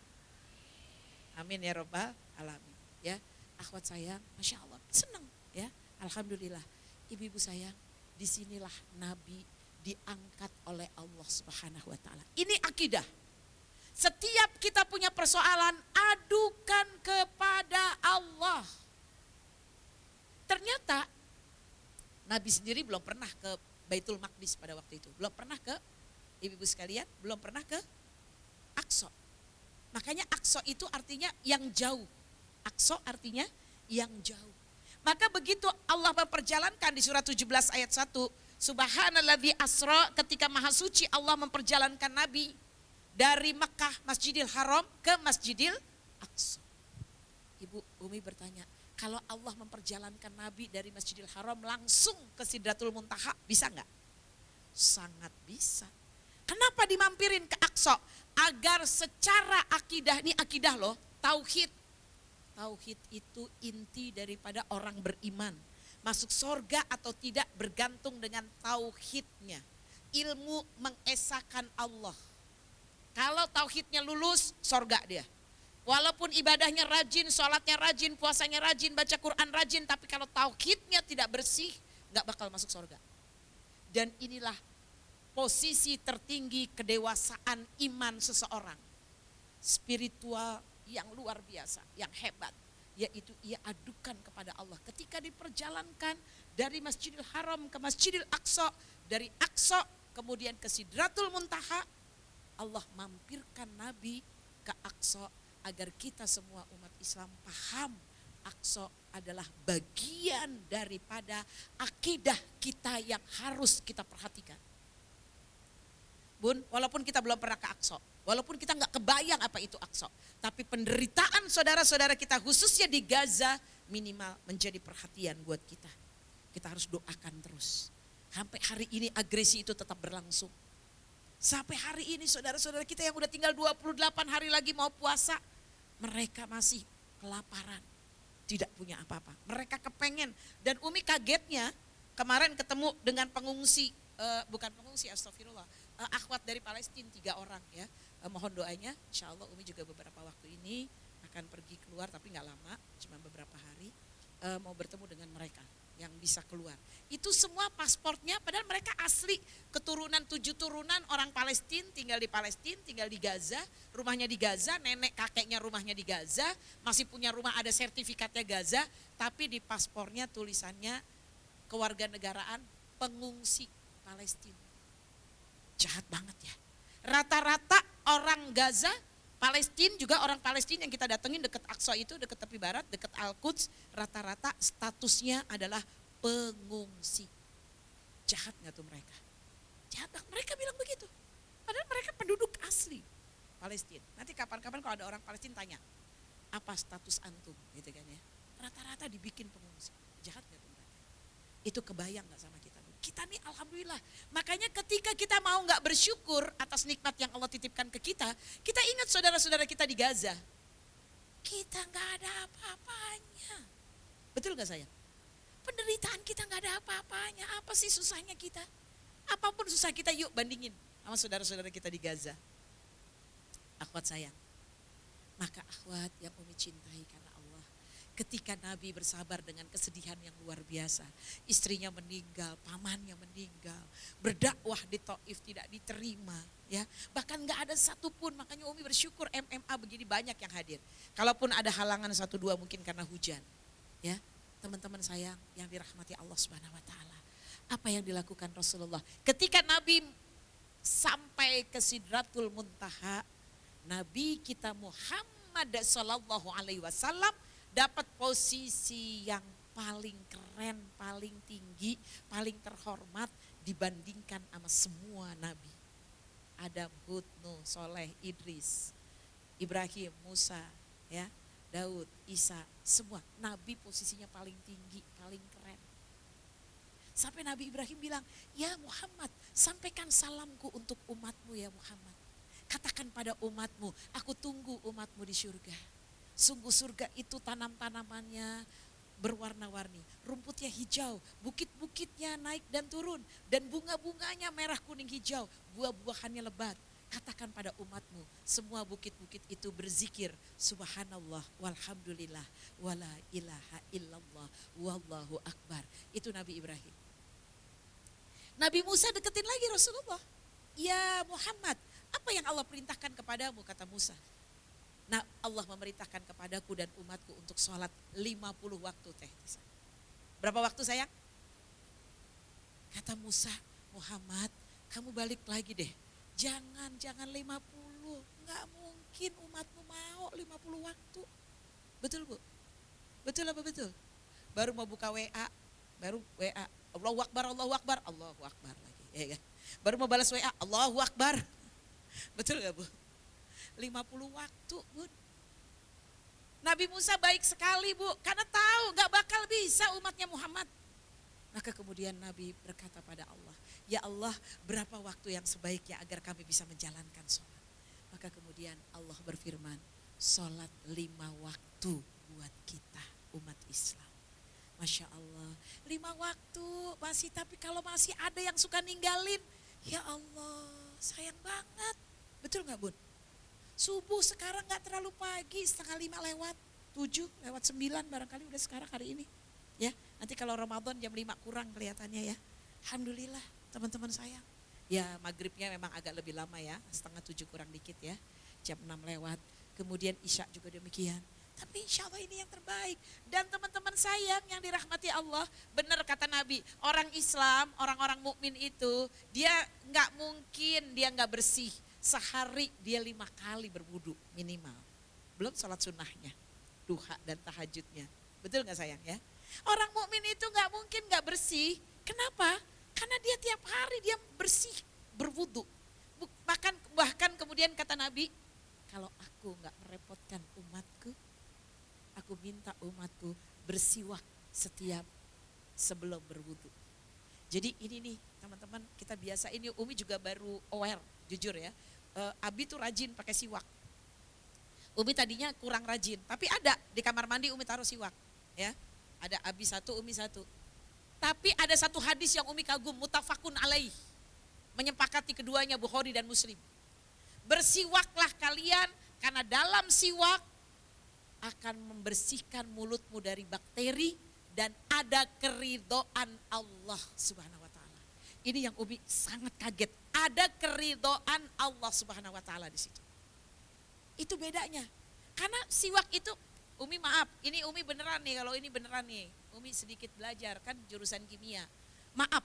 Amin ya robbal alamin. Ya, akhwat sayang, Masya Allah senang ya. Alhamdulillah, ibu-ibu sayang, disinilah Nabi diangkat oleh Allah Subhanahu wa ta'ala. Ini akidah. Setiap kita punya persoalan, adukan kepada Allah. Ternyata Nabi sendiri belum pernah ke Baitul Maqdis pada waktu itu. Belum pernah ke, ibu-ibu sekalian, belum pernah ke Aqsa. Makanya Aqsa itu artinya yang jauh. Aqsa artinya yang jauh. Maka begitu Allah memperjalankan di surat 17 ayat 1, Subhanalladzi asra, ketika maha suci Allah memperjalankan Nabi dari Mekah Masjidil Haram ke Masjidil Aqsa. Ibu Umi bertanya, kalau Allah memperjalankan Nabi dari Masjidil Haram langsung ke Sidratul Muntaha, bisa enggak? Sangat bisa. Kenapa dimampirin ke Aqsa? Agar secara akidah, ini akidah loh, tauhid. Tauhid itu inti daripada orang beriman. Masuk sorga atau tidak bergantung dengan tauhidnya. Ilmu mengesahkan Allah. Kalau tauhidnya lulus, sorga dia. Walaupun ibadahnya rajin, sholatnya rajin, puasanya rajin, baca Quran rajin, tapi kalau tauhidnya tidak bersih, gak bakal masuk sorga. Dan inilah posisi tertinggi kedewasaan iman seseorang. Spiritual yang luar biasa, yang hebat. Yaitu ia adukan kepada Allah. Ketika diperjalankan dari Masjidil Haram ke Masjidil Aqsa, dari Aqsa kemudian ke Sidratul Muntaha, Allah mampirkan Nabi ke Aqsa agar kita semua umat Islam paham Aqsa adalah bagian daripada akidah kita yang harus kita perhatikan. Bun, walaupun kita belum pernah ke Aqsa, walaupun kita nggak kebayang apa itu Aqsa, tapi penderitaan saudara-saudara kita khususnya di Gaza minimal menjadi perhatian buat kita. Kita harus doakan terus. Sampai hari ini agresi itu tetap berlangsung. Sampai hari ini saudara-saudara kita yang udah tinggal 28 hari lagi mau puasa, mereka masih kelaparan, tidak punya apa-apa. Mereka kepengen, dan Umi kagetnya kemarin ketemu dengan pengungsi, bukan pengungsi astagfirullah, akhwat dari Palestina 3 orang ya. Mohon doanya, insya Allah Umi juga beberapa waktu ini akan pergi keluar, tapi gak lama, cuma beberapa hari, mau bertemu dengan mereka yang bisa keluar. Itu semua pasportnya, padahal mereka asli keturunan 7 turunan orang Palestina, tinggal di Palestina, tinggal di Gaza, rumahnya di Gaza, nenek kakeknya rumahnya di Gaza, masih punya rumah ada sertifikatnya Gaza, tapi di paspornya tulisannya kewarganegaraan pengungsi Palestina. Jahat banget ya. Rata-rata orang Gaza, Palestina juga orang Palestina yang kita datengin dekat Aqsa itu, dekat tepi barat, dekat Al-Quds, rata-rata statusnya adalah pengungsi. Jahat gak tuh mereka? Jahat banget, mereka bilang begitu. Padahal mereka penduduk asli Palestina. Nanti kapan-kapan kalau ada orang Palestina tanya, apa status antum gitu kan ya. Rata-rata dibikin pengungsi. Jahat gak tuh mereka? Itu kebayang gak sama kita? Kita nih alhamdulillah, makanya ketika kita mau gak bersyukur atas nikmat yang Allah titipkan ke kita ingat saudara-saudara kita di Gaza. Kita gak ada apa-apanya. Betul gak sayang? Penderitaan kita gak ada apa-apanya. Apa sih susahnya kita? Apapun susah kita, yuk bandingin sama saudara-saudara kita di Gaza. Akhwat sayang, maka akhwat yang Umi cintai karena Allah, ketika Nabi bersabar dengan kesedihan yang luar biasa, istrinya meninggal, pamannya meninggal, berdakwah di Taif tidak diterima, ya bahkan nggak ada satupun. Makanya Umi bersyukur MMA begini banyak yang hadir. Kalaupun ada halangan 1-2 mungkin karena hujan, ya teman-teman sayang yang dirahmati Allah Subhanahu Wa Taala. Apa yang dilakukan Rasulullah ketika Nabi sampai ke Sidratul Muntaha? Nabi kita Muhammad Sallallahu Alaihi Wasallam dapat posisi yang paling keren, paling tinggi, paling terhormat dibandingkan sama semua nabi. Adam, Hud, Nuh, Soleh, Idris, Ibrahim, Musa, ya, Daud, Isa, semua nabi posisinya paling tinggi, paling keren. Sampai Nabi Ibrahim bilang, ya Muhammad, sampaikan salamku untuk umatmu ya Muhammad. Katakan pada umatmu, aku tunggu umatmu di surga. Sungguh surga itu tanam-tanamannya berwarna-warni, rumputnya hijau, bukit-bukitnya naik dan turun, dan bunga-bunganya merah kuning hijau, buah-buahannya lebat. Katakan pada umatmu, semua bukit-bukit itu berzikir, subhanallah, walhamdulillah, wala ilaha illallah, wallahu akbar. Itu Nabi Ibrahim. Nabi Musa deketin lagi Rasulullah. Ya Muhammad, apa yang Allah perintahkan kepadamu, kata Musa. Nah, Allah memerintahkan kepadaku dan umatku untuk sholat 50 waktu teh. Berapa waktu sayang? Kata Musa, Muhammad kamu balik lagi deh. Jangan 50, nggak mungkin umatmu mau 50 waktu. Betul Bu? Betul apa betul? Baru mau buka WA, baru WA, Allahu Akbar, Allahu Akbar, Allahu Akbar lagi. Ya kan? Baru mau balas WA, Allahu Akbar. Betul gak Bu? 50 waktu Bu. Nabi Musa baik sekali Bu, karena tahu gak bakal bisa umatnya Muhammad. Maka kemudian Nabi berkata pada Allah, ya Allah berapa waktu yang sebaiknya agar kami bisa menjalankan sholat. Maka kemudian Allah berfirman, sholat 5 waktu buat kita umat Islam. Masya Allah, 5 waktu masih, tapi kalau masih ada yang suka ninggalin, ya Allah sayang banget. Betul gak Bun? Subuh sekarang gak terlalu pagi, 4:30 lewat, 7 lewat 9 barangkali udah sekarang hari ini. Ya, nanti kalau Ramadan jam 5 kurang kelihatannya ya. Alhamdulillah teman-teman sayang. Ya maghribnya memang agak lebih lama ya, 6:30 kurang dikit ya. Jam 6 lewat, kemudian Isya juga demikian. Tapi insya Allah ini yang terbaik. Dan teman-teman sayang yang dirahmati Allah, benar kata Nabi, orang Islam, orang-orang mukmin itu, dia gak mungkin dia gak bersih. Sehari dia 5 kali berwudu minimal. Belum sholat sunnahnya, duha dan tahajudnya. Betul gak sayang ya? Orang mukmin itu gak mungkin gak bersih. Kenapa? Karena dia tiap hari dia bersih, berwudu. Bahkan kemudian kata Nabi, kalau aku gak merepotkan umatku, aku minta umatku bersiwak setiap sebelum berwudu. Jadi ini nih teman-teman, kita biasa ini, Umi juga baru aware, jujur ya. Abi tuh rajin pakai siwak. Umi tadinya kurang rajin, tapi ada di kamar mandi Umi taruh siwak. Ya, ada Abi 1, Umi 1. Tapi ada satu hadis yang Umi kagum, mutafakun alaih. Menyepakati keduanya Bukhari dan Muslim. Bersiwaklah kalian karena dalam siwak akan membersihkan mulutmu dari bakteri dan ada keridhaan Allah Subhanahu wa taala. Ini yang Umi sangat kaget. Ada keridhaan Allah Subhanahu wa taala di situ. Itu bedanya. Karena siwak itu, Umi maaf, ini Umi beneran nih, kalau ini beneran nih. Umi sedikit belajar kan jurusan kimia. Maaf,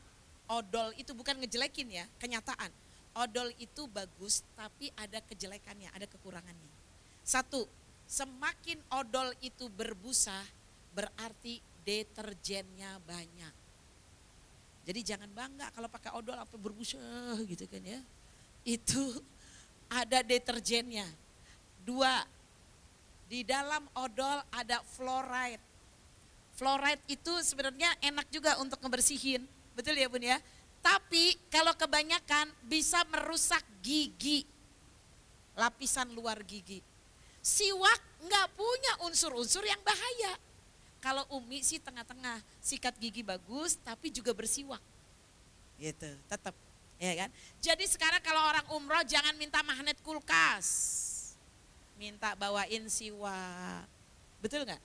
odol itu bukan ngejelekin ya, kenyataan. Odol itu bagus tapi ada kejelekannya, ada kekurangannya. 1, semakin odol itu berbusa berarti deterjennya banyak. Jadi jangan bangga kalau pakai odol apa berbusa gitu kan ya. Itu ada deterjennya. 2, di dalam odol ada fluoride. Fluoride itu sebenarnya enak juga untuk ngebersihin, betul ya Bun ya. Tapi kalau kebanyakan bisa merusak gigi, lapisan luar gigi. Siwak nggak punya unsur-unsur yang bahaya. Kalau Umi sih tengah-tengah, sikat gigi bagus tapi juga bersiwak. Gitu, tetap. Ya kan? Jadi sekarang kalau orang umroh jangan minta magnet kulkas. Minta bawain siwak. Betul nggak?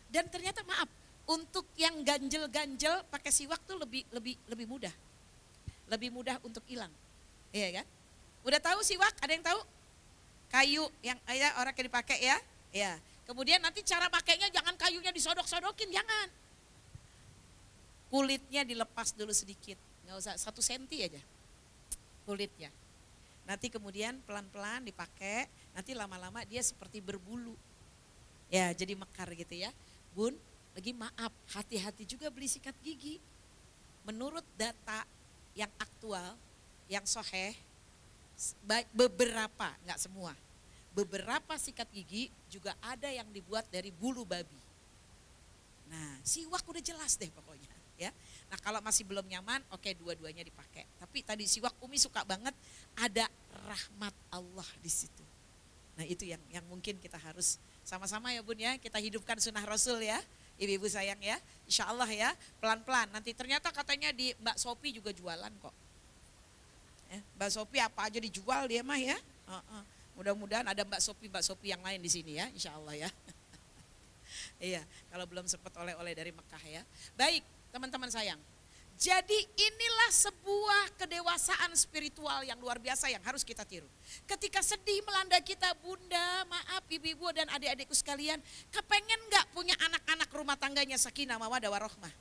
Dan ternyata maaf, untuk yang ganjel-ganjel pakai siwak tuh lebih mudah. Lebih mudah untuk hilang. Iya kan? Udah tahu siwak? Ada yang tahu? Kayu yang orang yang dipakai ya. Ya. Kemudian nanti cara pakainya jangan kayunya disodok-sodokin, jangan. Kulitnya dilepas dulu sedikit, nggak usah 1 senti aja kulitnya. Nanti kemudian pelan-pelan dipakai, nanti lama-lama dia seperti berbulu. Ya jadi mekar gitu ya. Bun, lagi maaf, hati-hati juga beli sikat gigi. Menurut data yang aktual, yang soheh, beberapa, nggak semua. Beberapa sikat gigi juga ada yang dibuat dari bulu babi. Nah, siwak udah jelas deh pokoknya ya. Nah, kalau masih belum nyaman, oke dua-duanya dipakai. Tapi tadi siwak Umi suka banget, ada rahmat Allah di situ. Nah, itu yang mungkin kita harus sama-sama ya Bun ya, kita hidupkan sunnah Rasul ya. Ibu-ibu sayang ya, insya Allah ya, pelan-pelan. Nanti ternyata katanya di Mbak Sopi juga jualan kok. Mbak Sopi apa aja dijual dia mah ya. Mudah-mudahan ada Mbak Sopi yang lain di sini ya, insya Allah ya. Iya, kalau belum sempat oleh-oleh dari Mekah ya. Baik, teman-teman sayang. Jadi inilah sebuah kedewasaan spiritual yang luar biasa yang harus kita tiru. Ketika sedih melanda kita, Bunda, maaf ibu-ibu dan adik-adikku sekalian, kepengen gak punya anak-anak rumah tangganya sakinah mawaddah warahmah?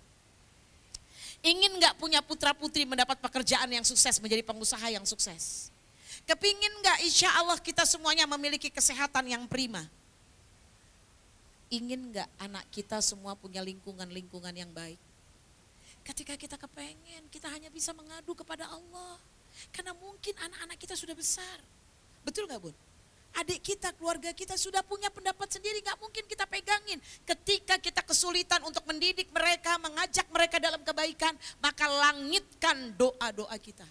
Ingin gak punya putra-putri mendapat pekerjaan yang sukses, menjadi pengusaha yang sukses? Kepingin gak insya Allah kita semuanya memiliki kesehatan yang prima? Ingin gak anak kita semua punya lingkungan-lingkungan yang baik? Ketika kita kepengen, kita hanya bisa mengadu kepada Allah. Karena mungkin anak-anak kita sudah besar. Betul gak Bun? Adik kita, keluarga kita sudah punya pendapat sendiri, gak mungkin kita pegangin. Ketika kita kesulitan untuk mendidik mereka, mengajak mereka dalam kebaikan, maka langitkan doa-doa kita.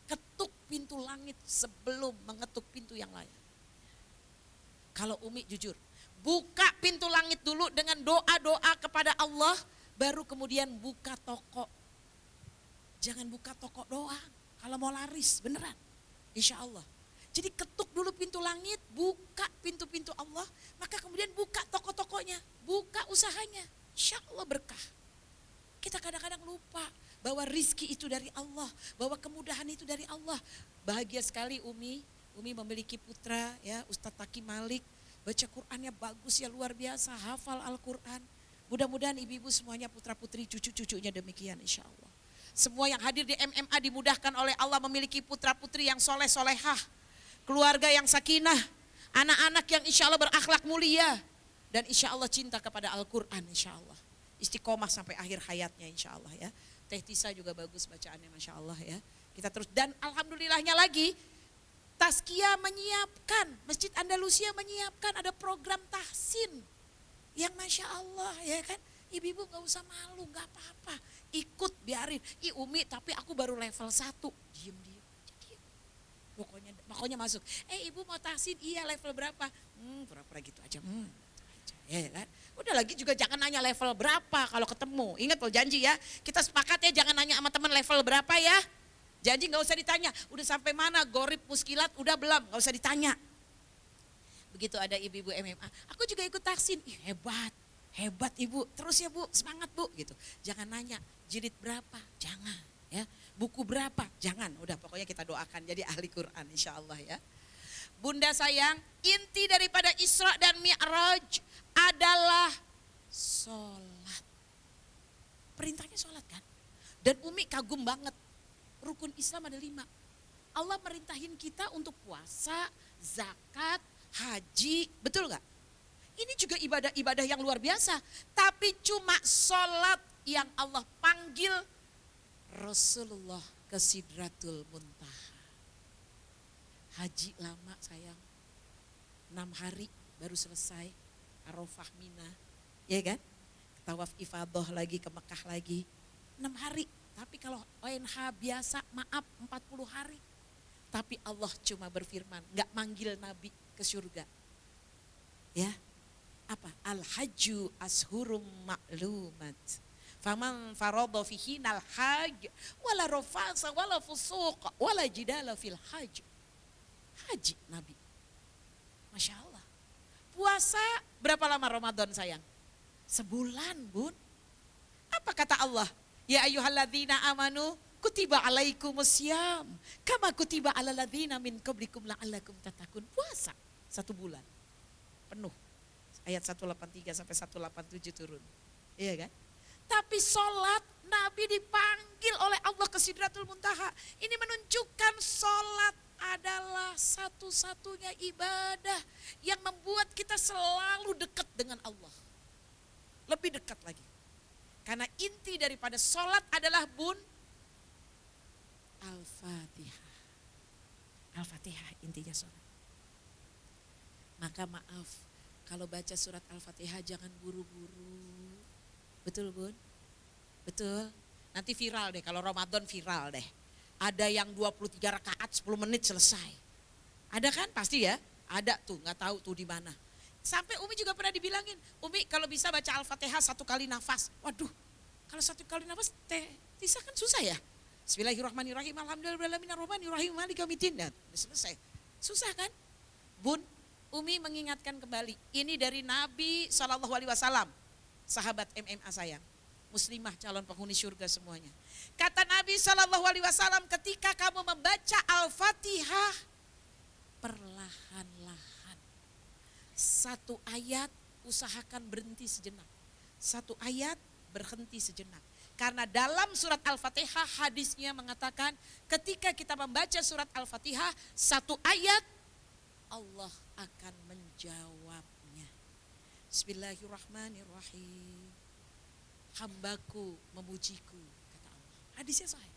Ketuk pintu langit sebelum mengetuk pintu yang lain. Kalau Umi jujur, buka pintu langit dulu dengan doa-doa kepada Allah, baru kemudian buka toko. Jangan buka toko doang, kalau mau laris beneran, insya Allah. Jadi ketuk dulu pintu langit, buka pintu-pintu Allah, maka kemudian buka toko-tokonya, buka usahanya, insya Allah berkah. Kita kadang-kadang lupa bahwa rizki itu dari Allah, bahwa kemudahan itu dari Allah. Bahagia sekali Umi memiliki putra ya, Ustadz Taki Malik, baca Qur'annya bagus ya, luar biasa, hafal Al-Quran. Mudah-mudahan ibu-ibu semuanya putra-putri, cucu-cucunya demikian insya Allah. Semua yang hadir di MMA dimudahkan oleh Allah memiliki putra-putri yang soleh-solehah. Keluarga yang sakinah, anak-anak yang insya Allah berakhlak mulia. Dan insya Allah cinta kepada Al-Quran insya Allah. Istiqomah sampai akhir hayatnya insya Allah ya. Teh Tisa juga bagus bacaannya masya Allah ya. Kita terus, dan alhamdulillahnya lagi, Tazkiyah menyiapkan, Masjid Andalusia menyiapkan ada program tahsin. Yang masya Allah ya kan, ibu-ibu gak usah malu, gak apa-apa, ikut biarin. Umi tapi aku baru level 1, diem. Pokoknya masuk, ibu mau tahsin, iya level berapa? Pura-pura gitu aja, ya kan. Udah lagi juga jangan nanya level berapa kalau ketemu, ingat loh janji ya, kita sepakat ya jangan nanya sama teman level berapa ya. Janji gak usah ditanya, udah sampai mana gorib muskilat, udah belum, gak usah ditanya. Begitu ada ibu-ibu MMA, aku juga ikut tahsin, hebat ibu, terus ya bu, semangat bu gitu. Jangan nanya jilid berapa, jangan ya, buku berapa, jangan. Udah pokoknya kita doakan jadi ahli Quran insya Allah ya. Bunda sayang, inti daripada Isra dan Mi'raj adalah sholat. Perintahnya sholat kan. Dan Umi kagum banget, rukun Islam ada 5. Allah merintahin kita untuk puasa, zakat, haji, betul gak? Ini juga ibadah-ibadah yang luar biasa. Tapi cuma sholat yang Allah panggil Rasulullah ke Sidratul Muntaha. Haji lama sayang, 6 hari baru selesai, Arafah Mina, ya kan? Tawaf ifadah lagi ke Mekah lagi, 6 hari. Tapi kalau ONH biasa maaf 40 hari. Tapi Allah cuma berfirman, gak manggil Nabi ke surga. Ya, apa? Al-hajju ashurum ma'lumat. Faman faradha fihinal hajj wala rafasa wala fusuq wala jidala fil hajj. Haji Nabi. Masya Allah. Puasa berapa lama Ramadan sayang? Sebulan Bun. Apa kata Allah? Ya ayyuhalladzina amanu kutiba alaikumusiyam kama kutiba alal ladzina min qablikum la'allakum tattaqun. Puasa 1 bulan penuh. Ayat 183 sampai 187 turun. Iya kan? Tapi sholat Nabi dipanggil oleh Allah ke Sidratul Muntaha. Ini menunjukkan sholat adalah satu-satunya ibadah yang membuat kita selalu dekat dengan Allah. Lebih dekat lagi. Karena inti daripada sholat adalah Al-Fatihah. Al-Fatihah intinya sholat. Maka maaf, kalau baca surat Al-Fatihah jangan buru-buru. Betul Bun? Betul? Nanti viral deh, kalau Ramadan viral deh. Ada yang 23 rakaat 10 menit selesai. Ada kan? Pasti ya. Ada tuh, gak tahu tuh di mana. Sampai Umi juga pernah dibilangin, Umi kalau bisa baca Al-Fatihah 1 kali nafas. Waduh, kalau 1 kali nafas Tisa kan susah ya. Bismillahirrahmanirrahim, alhamdulillahirrahmanirrahim, maliki yaumiddin. Udah selesai. Susah kan? Bun, Umi mengingatkan kembali, ini dari Nabi SAW, sahabat MMA sayang. Muslimah calon penghuni surga semuanya. Kata Nabi SAW, ketika kamu membaca Al-Fatihah, perlahan-lahan. 1 ayat usahakan berhenti sejenak. 1 ayat berhenti sejenak. Karena dalam surat Al-Fatihah hadisnya mengatakan ketika kita membaca surat Al-Fatihah 1 ayat Allah akan menjawabnya. Bismillahirrahmanirrahim. Hambaku memujiku, kata Allah. Hadisnya sahih.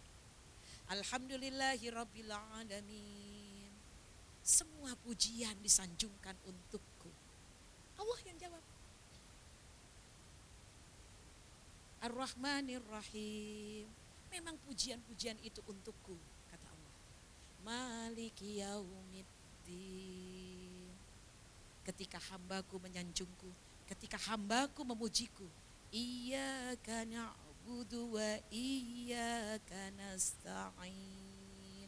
Alhamdulillahirabbil alamin. Semua pujian disanjungkan untukku. Allah yang jawab. Ar-Rahmanir-Rahim. Memang pujian-pujian itu untukku, kata Allah. Maliki yaumiddin. Ketika hambaku menyanjungku, ketika hambaku memujiku. Iyyaka na'budu wa iyyaka nasta'in.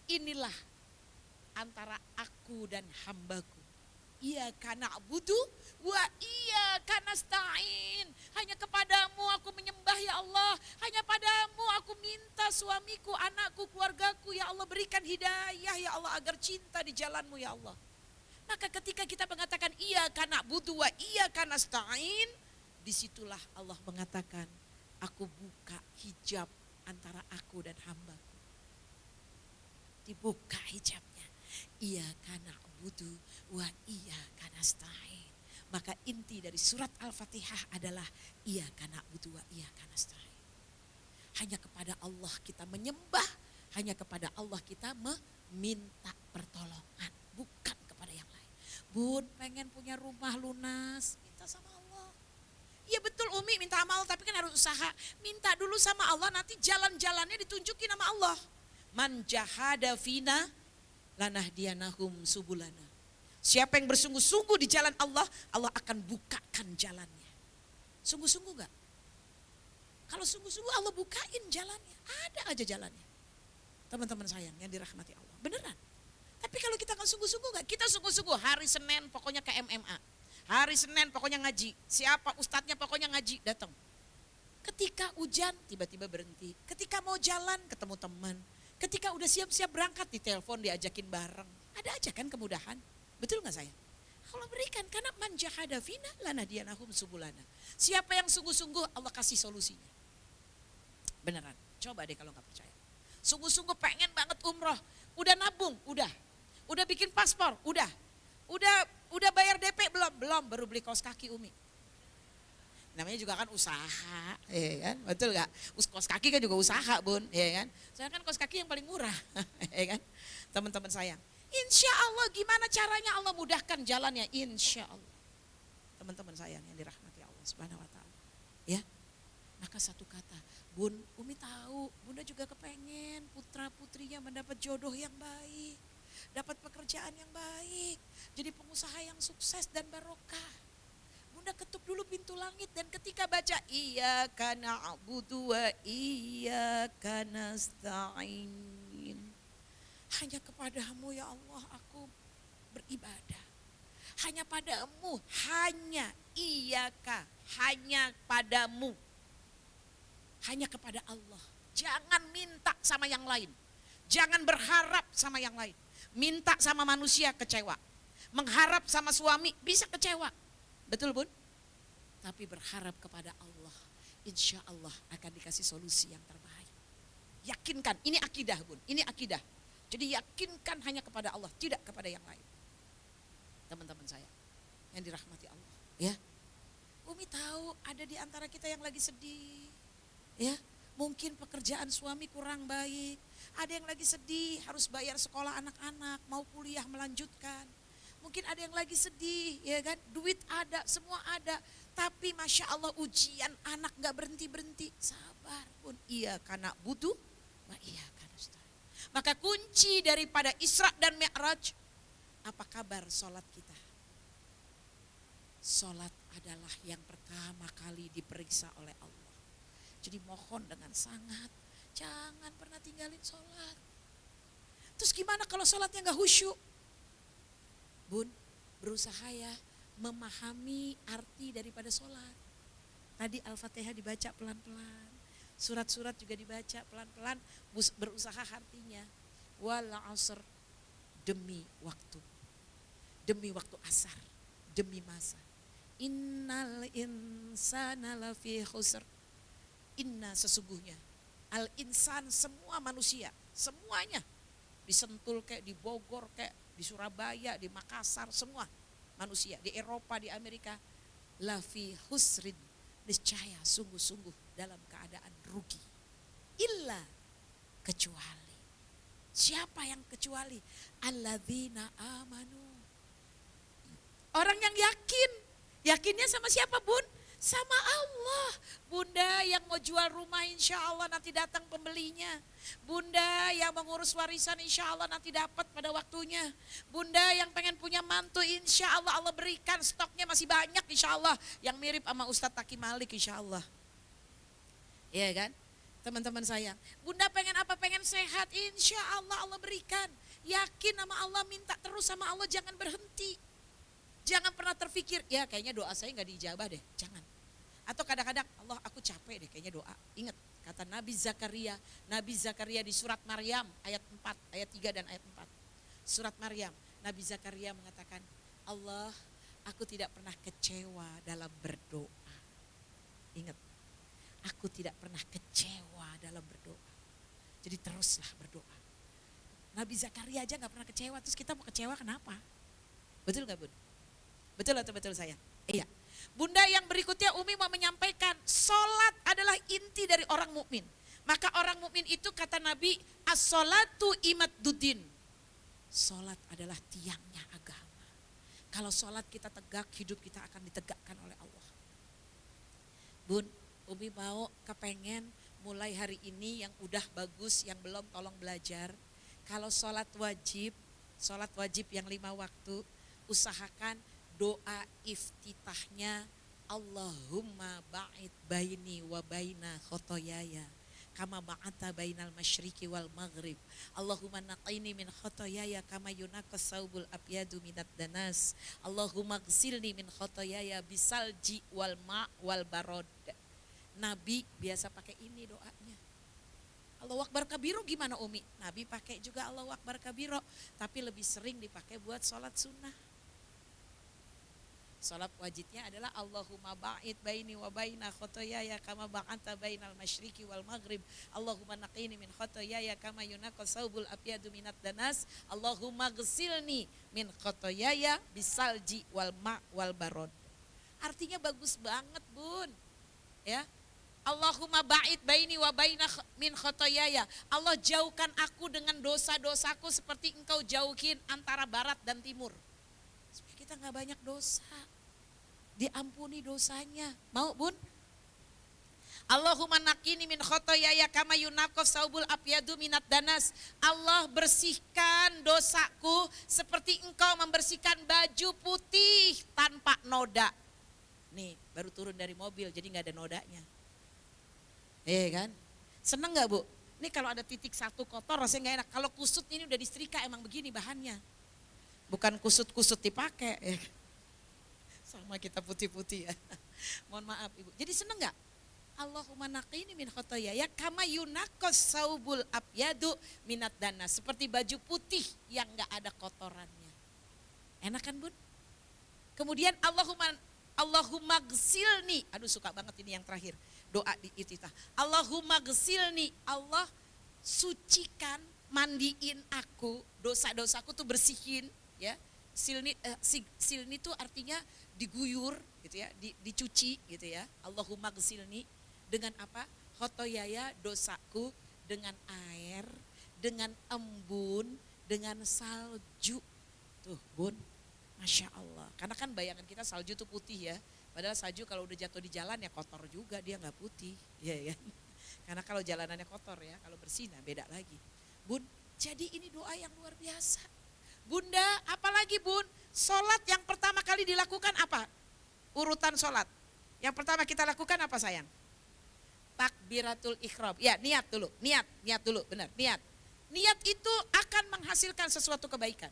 Inilah antara aku dan hambaku. Iyyaka na'budu wa iyyaka nasta'in. Hanya kepadamu aku menyembah ya Allah. Hanya padamu aku minta suamiku, anakku, keluargaku. Ya Allah berikan hidayah ya Allah agar cinta di jalanmu ya Allah. Maka ketika kita mengatakan iyyaka na'budu wa iyyaka nasta'in, disitulah Allah mengatakan, aku buka hijab antara aku dan hambaku. Dibuka hijabnya. Iyyaka na'budu wa iyyaka nasta'in. Maka inti dari surat Al-Fatihah adalah iyyaka na'budu wa iyyaka nasta'in. Hanya kepada Allah kita menyembah, hanya kepada Allah kita meminta pertolongan, bukan kepada yang lain. Bun, pengen punya rumah lunas, minta sama Allah. Iya betul Umi minta amal tapi kan harus usaha. Minta dulu sama Allah nanti jalan-jalannya ditunjukin sama Allah. Man jahada fina lanahdiyanahum subulana. Siapa yang bersungguh-sungguh di jalan Allah, Allah akan bukakan jalannya. Sungguh-sungguh gak? Kalau sungguh-sungguh Allah bukain jalannya, ada aja jalannya. Teman-teman sayang yang dirahmati Allah, beneran. Tapi kalau kita gak sungguh-sungguh gak? Kita sungguh-sungguh hari Senin pokoknya ke MMA. Hari Senin pokoknya ngaji, siapa ustadznya pokoknya ngaji, datang. Ketika hujan tiba-tiba berhenti, ketika mau jalan ketemu teman, ketika udah siap-siap berangkat ditelepon diajakin bareng. Ada aja kan kemudahan, betul gak sayang? Allah berikan karena man jahada fina lanahdiyanahum subulana. Siapa yang sungguh-sungguh Allah kasih solusinya. Beneran, coba deh kalau gak percaya. Sungguh-sungguh pengen banget umroh, udah nabung, udah bikin paspor, udah bayar DP belum baru beli kaos kaki Umi. Namanya juga kan usaha, ya kan? Betul gak? Kaos kaki kan juga usaha Bun, ya kan? Soalnya kan kaos kaki yang paling murah, ya kan? Teman-teman sayang. Insya Allah gimana caranya Allah mudahkan jalannya, insya Allah. Teman-teman sayang yang dirahmati Allah Subhanahu Wa Taala, ya. Maka satu kata, Bun, Umi tahu, Bunda juga kepengen putra putrinya mendapat jodoh yang baik. Dapat pekerjaan yang baik, jadi pengusaha yang sukses dan barokah. Bunda ketuk dulu pintu langit dan ketika baca iyyaka na'budu wa iyyaka nasta'in. Hanya kepadamu ya Allah aku beribadah. Hanya padamu, hanya iyyaka, hanya padamu. Hanya kepada Allah. Jangan minta sama yang lain. Jangan berharap sama yang lain. Minta sama manusia kecewa. Mengharap sama suami bisa kecewa. Betul Bun? Tapi berharap kepada Allah. insya Allah akan dikasih solusi yang terbaik. Yakinkan, ini akidah Bun, ini akidah. Jadi yakinkan hanya kepada Allah, tidak kepada yang lain. Teman-teman saya yang dirahmati Allah, ya. Umi tahu ada di antara kita yang lagi sedih, ya. Mungkin pekerjaan suami kurang baik, ada yang lagi sedih harus bayar sekolah anak-anak, mau kuliah melanjutkan. Mungkin ada yang lagi sedih, ya kan, duit ada, semua ada. Tapi Masya Allah ujian anak gak berhenti-berhenti, sabar Bun. Iya karena butuh, iya kan Ustaz. Maka kunci daripada Isra dan Mi'raj, apa kabar sholat kita? Sholat adalah yang pertama kali diperiksa oleh Allah. Jadi mohon dengan sangat, jangan pernah tinggalin sholat. Terus gimana kalau sholatnya gak khusyuk? Bun, berusaha ya memahami arti daripada sholat. Tadi Al-Fatihah dibaca pelan-pelan, surat-surat juga dibaca pelan-pelan, berusaha artinya. Wal asr, demi waktu asar, demi masa. Innal insana lafi khusr. Inna sesungguhnya, al insan semua manusia, semuanya. Di Sentul kayak di Bogor kayak di Surabaya, di Makassar, semua manusia, di Eropa, di Amerika, lafi husrin, niscaya sungguh-sungguh dalam keadaan rugi. Illa, kecuali. Siapa yang kecuali? Alladzina amanu. Orang yang yakin. Yakinnya sama siapa Bun? Sama Allah. Bunda yang mau jual rumah insya Allah nanti datang pembelinya. Bunda yang mengurus warisan insya Allah nanti dapat pada waktunya. Bunda yang pengen punya mantu insya Allah Allah berikan, stoknya masih banyak insya Allah. Yang mirip sama Ustadz Taki Malik insya Allah. Iya kan? Teman-teman sayang. Bunda pengen apa? Pengen sehat insya Allah Allah berikan. Yakin sama Allah, minta terus sama Allah, jangan berhenti. Jangan pernah terpikir, ya kayaknya doa saya gak diijabah deh, jangan. Atau kadang-kadang Allah aku capek deh kayaknya doa. Ingat kata Nabi Zakaria di surat Maryam ayat 4, ayat 3 dan ayat 4. Surat Maryam, Nabi Zakaria mengatakan, Allah aku tidak pernah kecewa dalam berdoa. Ingat, aku tidak pernah kecewa dalam berdoa. Jadi teruslah berdoa. Nabi Zakaria aja gak pernah kecewa, terus kita mau kecewa kenapa? Betul gak Bun? Betul atau betul saya? Iya. Bunda yang berikutnya Umi mau menyampaikan, sholat adalah inti dari orang mukmin. Maka orang mukmin itu kata Nabi, as-sholatu imaduddin. Sholat adalah tiangnya agama. Kalau sholat kita tegak, hidup kita akan ditegakkan oleh Allah. Bun, Umi mau kepengen mulai hari ini yang udah bagus, yang belum tolong belajar. Kalau sholat wajib yang 5 waktu, usahakan doa iftitahnya Allahumma ba'id baini wa baina khotoyaya kama ba'ata bainal masyriqi wal maghrib. Allahumma naqini min khotoyaya kama yunaqas saubul abyadu minad danas. Allahumma gsilni min khotoyaya bisalji wal ma' wal barod. Nabi biasa pakai ini doanya. Allahu Akbar Kabiro gimana Umi? Nabi pakai juga Allahu Akbar Kabiro, tapi lebih sering dipakai buat sholat sunnah. Salat wajibnya adalah Allahumma ba'id baini wa baina khotoyaya kama ba'anta bainal masyriqi wal maghrib. Allahumma naqini min khotoyaya kama yunaqas saubul abyadu minad danas. Allahumma gsilni min khotoyaya bisalji wal ma' wal barod. Artinya bagus banget Bun. Ya. Allahumma ba'id baini wa baina min khotoyaya. Allah jauhkan aku dengan dosa-dosaku seperti engkau jauhin antara barat dan timur. Supaya kita gak banyak dosa, diampuni dosanya. Mau Bun? Allahumma naqini min khotoyaya kama yunaqas saubul abyadu minad danas. Allah bersihkan dosaku seperti engkau membersihkan baju putih tanpa noda. Nih baru turun dari mobil jadi gak ada nodanya. Kan? Seneng gak Bu? Ini kalau ada titik satu kotor rasanya gak enak. Kalau kusut ini udah disetrika emang begini bahannya. Bukan kusut-kusut dipakai. Sama kita putih-putih ya. Mohon maaf Ibu. Jadi seneng gak? Allahumma naqini min khotoyaya kama yunaqas saubul abyadu minad danas. Seperti baju putih yang gak ada kotorannya. Enak kan Bun? Kemudian Allahumma gsilni. Aduh suka banget ini yang terakhir. doa di iftitah. Allahumma gsilni, Allah sucikan, mandiin aku, dosa-dosaku tuh bersihin, ya. Silni tuh artinya diguyur gitu ya, dicuci gitu ya. Allahumma gsilni dengan apa? Khotoyaya, dosaku, dengan air, dengan embun, dengan salju. Tuh bun, Masya Allah. Karena kan bayangan kita salju tuh putih ya. Padahal salju kalau udah jatuh di jalan ya kotor juga, dia gak putih. Ya, ya. Karena kalau jalanannya kotor ya, kalau bersih nah beda lagi. Bun, jadi ini doa yang luar biasa. Bunda, apalagi bun, sholat yang pertama kali dilakukan apa? Urutan sholat. Yang pertama kita lakukan apa sayang? Takbiratul ikhram. Ya niat dulu, niat dulu, benar, niat. Niat itu akan menghasilkan sesuatu kebaikan.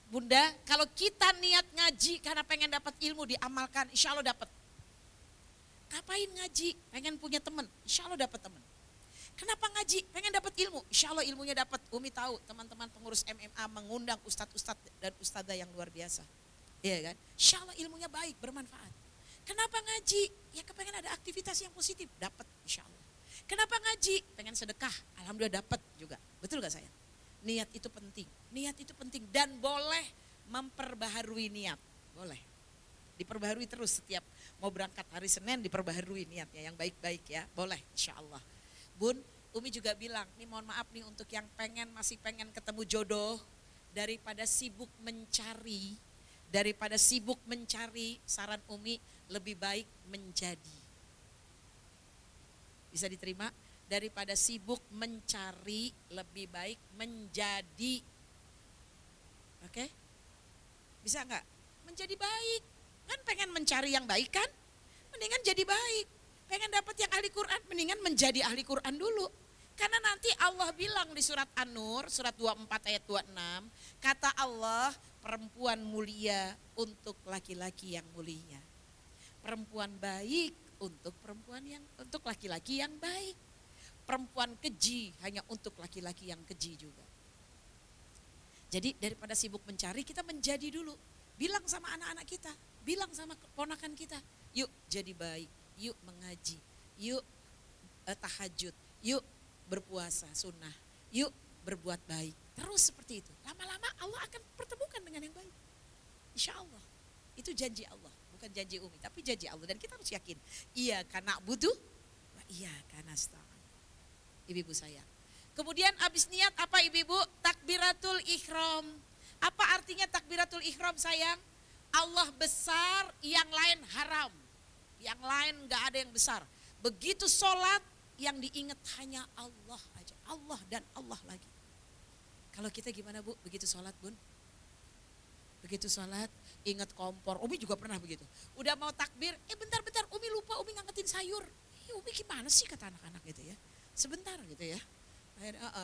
Bunda, kalau kita niat ngaji karena pengen dapat ilmu diamalkan, insya Allah dapat. Ngapain ngaji? Pengen punya teman, insya Allah dapat teman. Kenapa ngaji? Pengen dapat ilmu. Insya Allah ilmunya dapat. Umi tahu teman-teman pengurus MMA mengundang ustadz-ustadz dan ustadzah yang luar biasa. Iya kan? Insya Allah ilmunya baik, bermanfaat. Kenapa ngaji? Ya kepengen ada aktivitas yang positif. Dapat insya Allah. Kenapa ngaji? Pengen sedekah. Alhamdulillah dapat juga. Betul gak sayang? Niat itu penting. Niat itu penting. Dan boleh memperbaharui niat. Boleh. Diperbaharui terus setiap mau berangkat hari Senin diperbaharui niatnya yang baik-baik ya. Boleh insya Allah. Bun, Umi juga bilang, nih mohon maaf nih untuk yang masih pengen ketemu jodoh, daripada sibuk mencari, saran Umi lebih baik menjadi. Bisa diterima? Daripada sibuk mencari, lebih baik menjadi. Oke? Bisa enggak? Menjadi baik. Kan pengen mencari yang baik kan? Mendingan jadi baik. Pengen dapat yang ahli Quran, mendingan menjadi ahli Quran dulu. Karena nanti Allah bilang di surat An-Nur, surat 24 ayat 26, kata Allah, perempuan mulia untuk laki-laki yang mulia. Perempuan baik untuk laki-laki yang baik. Perempuan keji hanya untuk laki-laki yang keji juga. Jadi daripada sibuk mencari, kita menjadi dulu. Bilang sama anak-anak kita, bilang sama keponakan kita, yuk jadi baik. Yuk mengaji, yuk tahajud, yuk berpuasa sunnah, yuk berbuat baik. Terus seperti itu. Lama-lama Allah akan pertemukan dengan yang baik. Insya Allah. Itu janji Allah. Bukan janji Umi, tapi janji Allah. Dan kita harus yakin. Iya karena butuh, iya karena nasta'in. Ibu-ibu sayang. Kemudian habis niat apa ibu-ibu? Takbiratul ikhram. Apa artinya takbiratul ikhram sayang? Allah besar, yang lain haram. Yang lain gak ada yang besar. Begitu sholat yang diingat hanya Allah aja. Allah dan Allah lagi. Kalau kita gimana bu? Begitu sholat bun? Begitu sholat ingat kompor. Umi juga pernah begitu. Udah mau takbir, bentar-bentar Umi lupa Umi ngangetin sayur. Umi gimana sih kata anak-anak gitu ya. Sebentar gitu ya.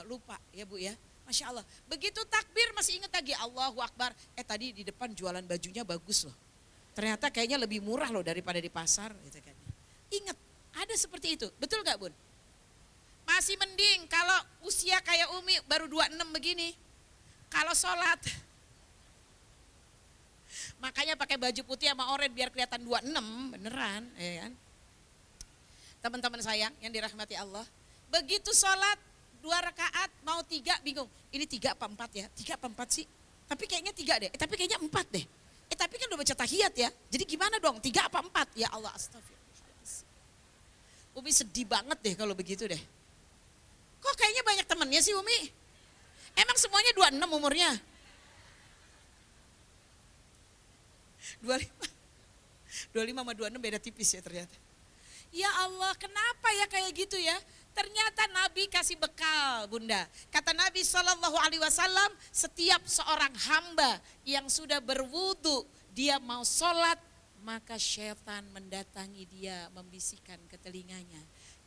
Lupa ya bu ya. Masya Allah. Begitu takbir masih ingat lagi Allahu Akbar. Tadi di depan jualan bajunya bagus loh. Ternyata kayaknya lebih murah loh daripada di pasar gitu kan. Ingat, ada seperti itu. Betul gak bun? Masih mending kalau usia kayak Umi baru 26 begini. Kalau sholat, makanya pakai baju putih sama oranye biar kelihatan 26 beneran. Ya kan? Teman-teman sayang yang dirahmati Allah. Begitu sholat 2 rakaat mau 3 bingung. Ini 3 apa 4 ya? 3 apa 4 sih? Tapi kayaknya 3 deh. Tapi kayaknya 4 deh. Tapi kan udah baca tahiyat ya. Jadi gimana dong? 3 apa 4? Ya Allah astagfirullah. Umi sedih banget deh kalau begitu deh. Kok kayaknya banyak temennya sih Umi? Emang semuanya 26 umurnya? 25 sama 26 beda tipis ya ternyata. Ya Allah, kenapa ya kayak gitu ya? Ternyata Nabi kasih bekal bunda. Kata Nabi SAW, setiap seorang hamba yang sudah berwudu, dia mau sholat, maka syaitan mendatangi dia, membisikkan ke telinganya.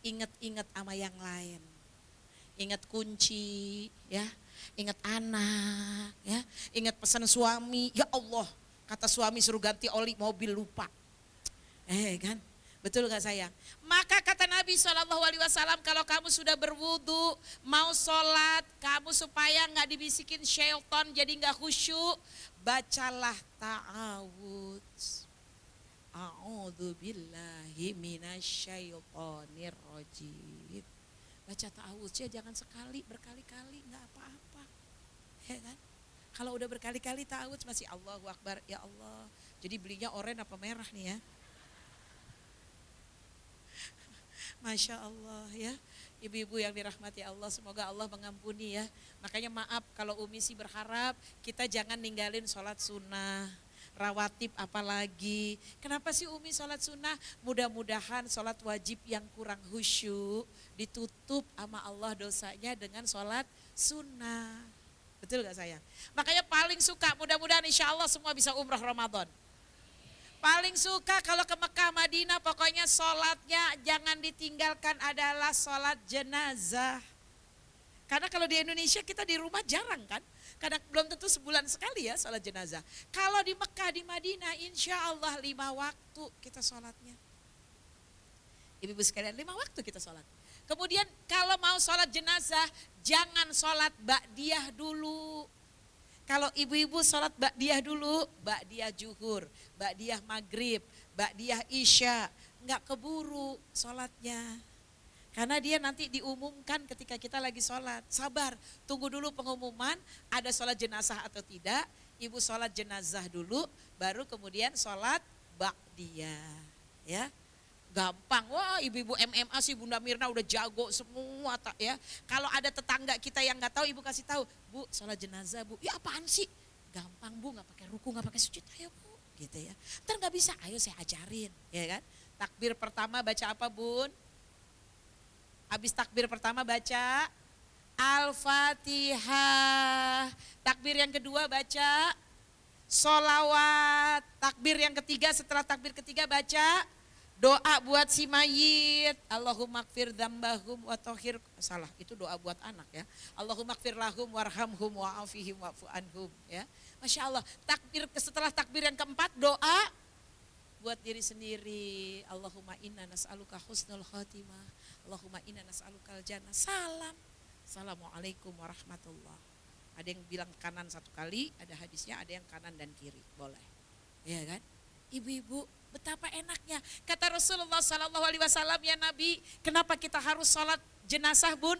Ingat-ingat sama yang lain. Ingat kunci, ya, ingat anak, ya, ingat pesan suami. Ya Allah, kata suami suruh ganti oli mobil lupa. Kan? Betul gak sayang? Maka kata Nabi SAW, kalau kamu sudah berwudu, mau sholat, kamu supaya gak dibisikin syaitan jadi gak khusyuk, bacalah ta'awudz. A'udzu billahi minasyaitonir rajim. Baca ta'awudznya jangan sekali, berkali-kali nggak apa-apa. Ya kan? Kalau udah berkali-kali ta'awudz masih Allahu Akbar, ya Allah. Jadi belinya oranye apa merah nih ya. Masya Allah ya. Ibu-ibu yang dirahmati Allah, semoga Allah mengampuni ya. Makanya maaf kalau Umi sih berharap kita jangan ninggalin sholat sunnah, rawatib apalagi. Kenapa sih Umi sholat sunnah? Mudah-mudahan sholat wajib yang kurang khusyuk ditutup sama Allah dosanya dengan sholat sunnah. Betul gak sayang? Makanya paling suka mudah-mudahan insya Allah semua bisa umrah Ramadan. Paling suka kalau ke Mekah Madinah pokoknya sholatnya jangan ditinggalkan adalah sholat jenazah. Karena kalau di Indonesia kita di rumah jarang kan. Karena belum tentu sebulan sekali ya sholat jenazah. Kalau di Mekah di Madinah insya Allah 5 waktu kita sholatnya. Ibu-ibu sekalian 5 waktu kita sholat. Kemudian kalau mau sholat jenazah jangan sholat ba'diyah dulu. Kalau ibu-ibu sholat ba'diyah dulu, ba'diyah zuhur, ba'diyah maghrib, ba'diyah isya, enggak keburu sholatnya. Karena dia nanti diumumkan ketika kita lagi sholat. Sabar, tunggu dulu pengumuman ada sholat jenazah atau tidak. Ibu sholat jenazah dulu, baru kemudian sholat ba'diyah. Ya. Gampang, wah ibu-ibu MMA sih Bunda Mirna udah jago semua tak ya. Kalau ada tetangga kita yang nggak tahu, ibu kasih tahu, Bu sholat jenazah Bu, ya apaan sih? Gampang Bu, nggak pakai ruku, nggak pakai sujud, ayo Bu, gitu ya. Ntar nggak bisa, ayo saya ajarin, ya kan? Takbir pertama baca apa Bun? Habis takbir pertama baca Al-Fatihah. Takbir yang kedua baca sholawat. Takbir yang ketiga setelah takbir ketiga baca doa buat si mayit, Allahumma gfir dzambahum wa tahhir, salah itu doa buat anak ya. Allahumma gfir lahum warhamhum wa'afihim wa'fu anhum ya. Masya Allah, takbir setelah takbir yang keempat doa buat diri sendiri. Allahumma inna nas'aluka husnul khatimah, Allahumma inna nas'alukal jannah. Salam, assalamualaikum warahmatullah. Ada yang bilang kanan satu kali, ada hadisnya, ada yang kanan dan kiri, boleh. Ya kan? Ibu-ibu, betapa enaknya. Kata Rasulullah SAW, ya Nabi, kenapa kita harus sholat jenazah Bun?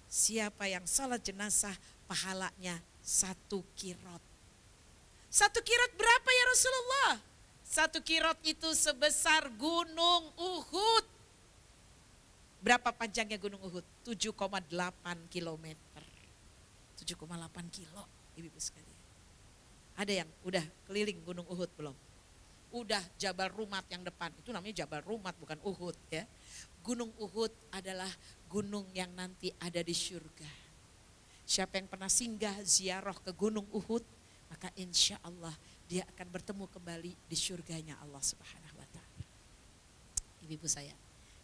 Siapa yang sholat jenazah pahalanya 1 kirot. 1 kirot berapa ya Rasulullah? 1 kirot itu sebesar gunung Uhud. Berapa panjangnya gunung Uhud? 7,8 kilometer. 7,8 kilo, ibu-ibu sekalian. Ada yang udah keliling gunung Uhud belum? Udah Jabal Rumat yang depan, itu namanya Jabal Rumat bukan Uhud ya. Gunung Uhud adalah gunung yang nanti ada di surga. Siapa yang pernah singgah ziarah ke gunung Uhud, maka insya Allah dia akan bertemu kembali di surganya Allah Subhanahu wa ta'ala. Ibu-ibu saya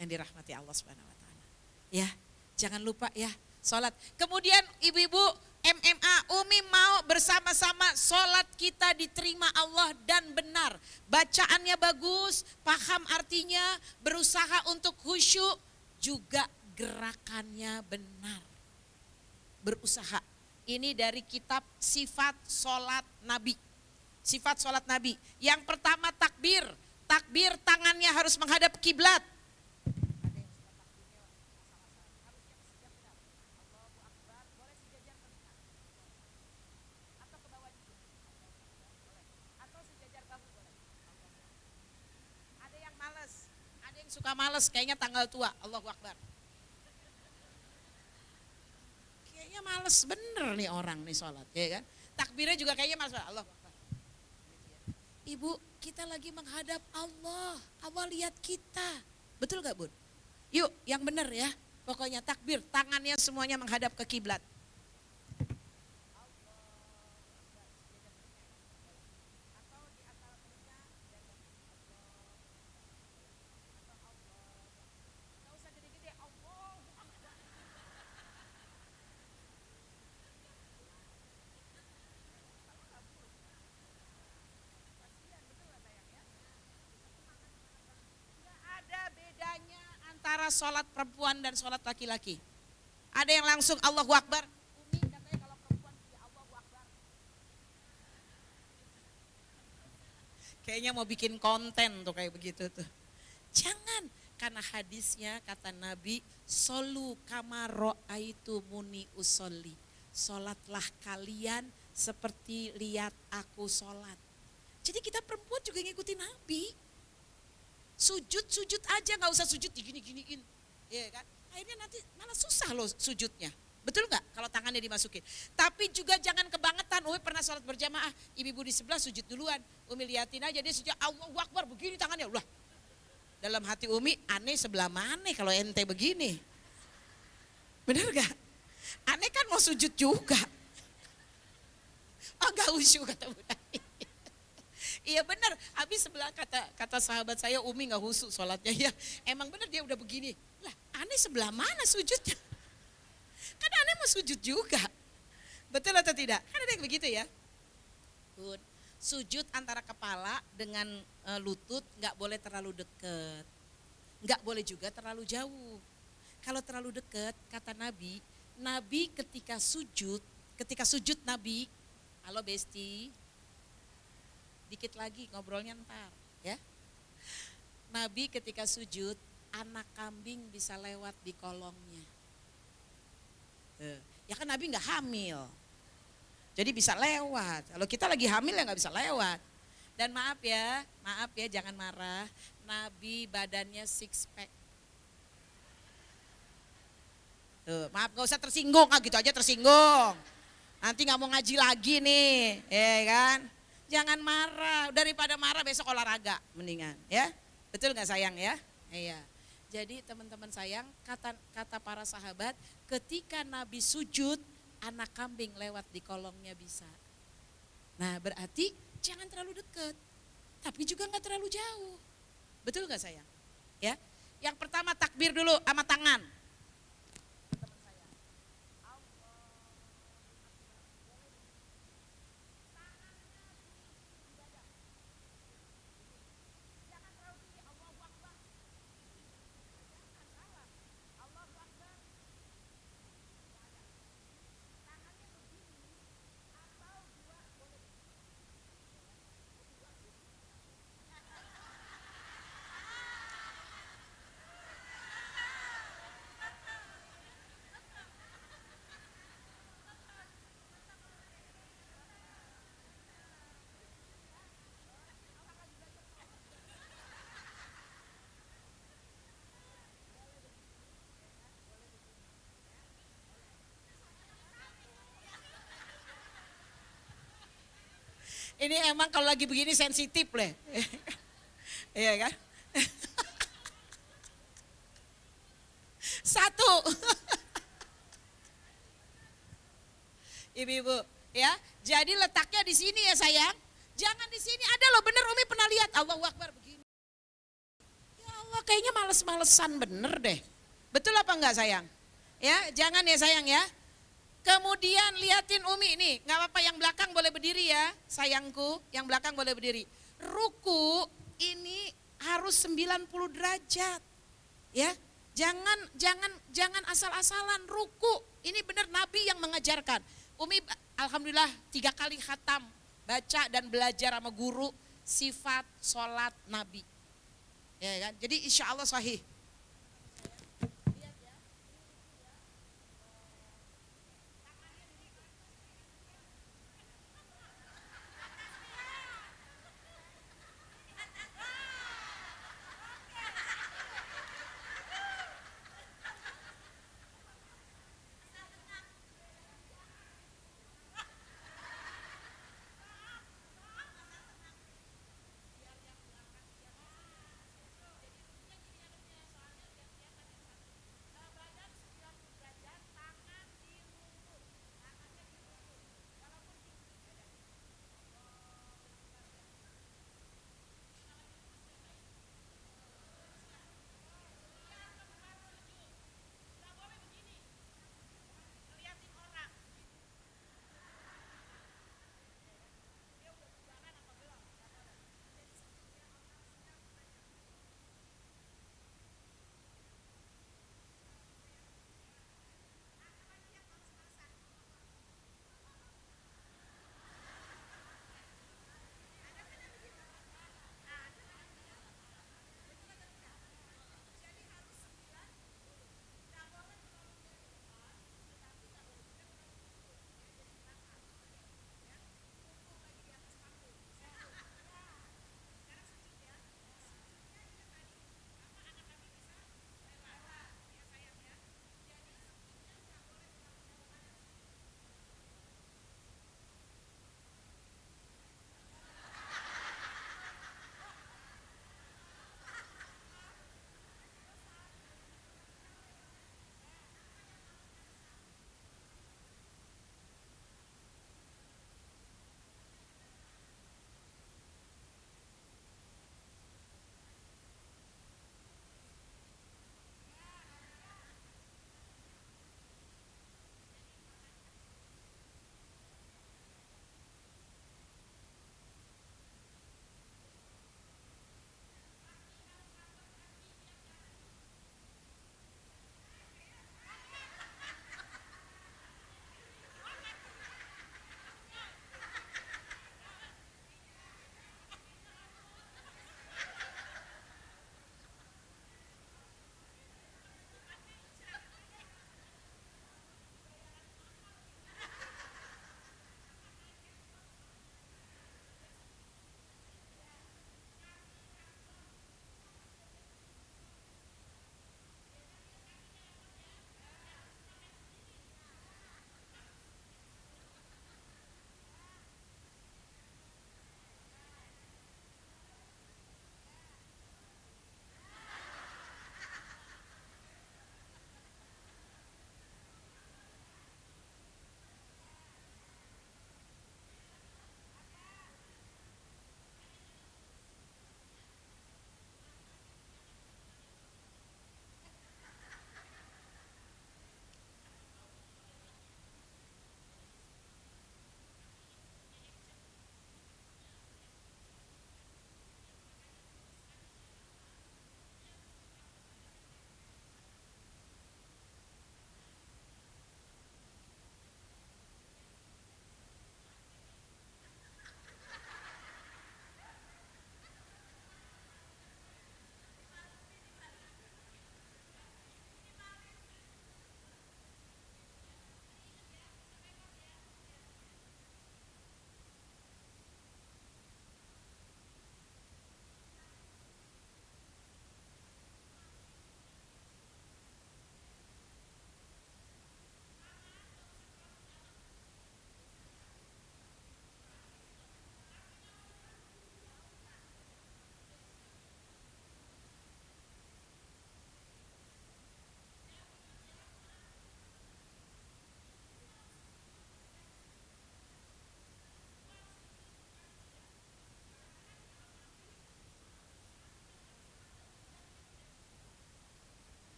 yang dirahmati Allah Subhanahu wa ta'ala. Ya, jangan lupa ya sholat. Kemudian ibu-ibu MMA, Umi mau bersama-sama sholat kita diterima Allah dan benar. Bacaannya bagus, paham artinya, berusaha untuk khusyuk, juga gerakannya benar. Berusaha. Ini dari kitab Sifat Sholat Nabi. Sifat Sholat Nabi. Yang pertama takbir. Takbir tangannya harus menghadap kiblat. Suka males, kayaknya tanggal tua, Allahu Akbar. Kayaknya males bener nih orang nih sholat, ya kan? Takbirnya juga kayaknya males, Allahu Akbar. Ibu, kita lagi menghadap Allah, Allah lihat kita. Betul gak Bun? Yuk, yang bener ya, pokoknya takbir, tangannya semuanya menghadap ke kiblat. Antara sholat perempuan dan sholat laki-laki. Ada yang langsung Allahu Akbar. Umi katanya kalau perempuan ya Allahu Akbar. Kayaknya mau bikin konten tuh kayak begitu tuh. Jangan, karena hadisnya kata Nabi, solu kamaro aitu muni usolli. Solatlah kalian seperti lihat aku solat. Jadi kita perempuan juga ngikutin Nabi. Sujud aja, nggak usah sujud digini-giniin. Ya kan? Akhirnya nanti malah susah loh sujudnya. Betul nggak kalau tangannya dimasukin? Tapi juga jangan kebangetan. Umi pernah sholat berjamaah, ibu-ibu di sebelah sujud duluan. Umi liatin aja dia sujud, Allahu Akbar begini tangannya. Ulah. Dalam hati Umi aneh sebelah mana kalau ente begini. Bener gak? Aneh kan mau sujud juga. Oh gak usyuk kata Bunda. Iya benar, habis sebelah kata sahabat saya Umi gak husu sholatnya ya. Emang benar dia udah begini. Lah aneh sebelah mana sujudnya? Kan aneh mau sujud juga. Betul atau tidak? Kan ada yang begitu ya. Bun, sujud antara kepala dengan lutut gak boleh terlalu deket. Gak boleh juga terlalu jauh. Kalau terlalu deket kata Nabi, Nabi ketika sujud Nabi, halo Besti, dikit lagi ngobrolnya ntar ya. Nabi ketika sujud, anak kambing bisa lewat di kolongnya. Ya kan Nabi nggak hamil, jadi bisa lewat. Kalau kita lagi hamil ya nggak bisa lewat. Dan maaf ya jangan marah. Nabi badannya six pack. Maaf gak usah tersinggung, gitu aja tersinggung. Nanti nggak mau ngaji lagi nih, ya kan? Jangan marah, daripada marah besok olahraga mendingan ya. Betul gak sayang ya? Iya. Jadi teman-teman sayang, kata para sahabat, ketika Nabi sujud, anak kambing lewat di kolongnya bisa. Nah berarti jangan terlalu dekat, tapi juga gak terlalu jauh. Betul gak sayang? Ya. Yang pertama takbir dulu sama tangan. Ini emang kalau lagi begini sensitif leh. Iya kan? Satu. Ibu-ibu, ya. Jadi letaknya di sini ya sayang. Jangan di sini, ada loh bener Umi pernah lihat Allahu Akbar begini. Ya Allah kayaknya males-malesan bener deh. Betul apa enggak sayang? Ya, jangan ya sayang ya. Kemudian liatin Umi nih, nggak apa-apa yang belakang boleh berdiri ya, sayangku, yang belakang boleh berdiri. Ruku ini harus 90 derajat. Ya. Jangan asal-asalan ruku. Ini benar Nabi yang mengajarkan. Umi alhamdulillah 3 kali khatam baca dan belajar sama guru sifat sholat Nabi. Ya kan? Jadi insya Allah sahih.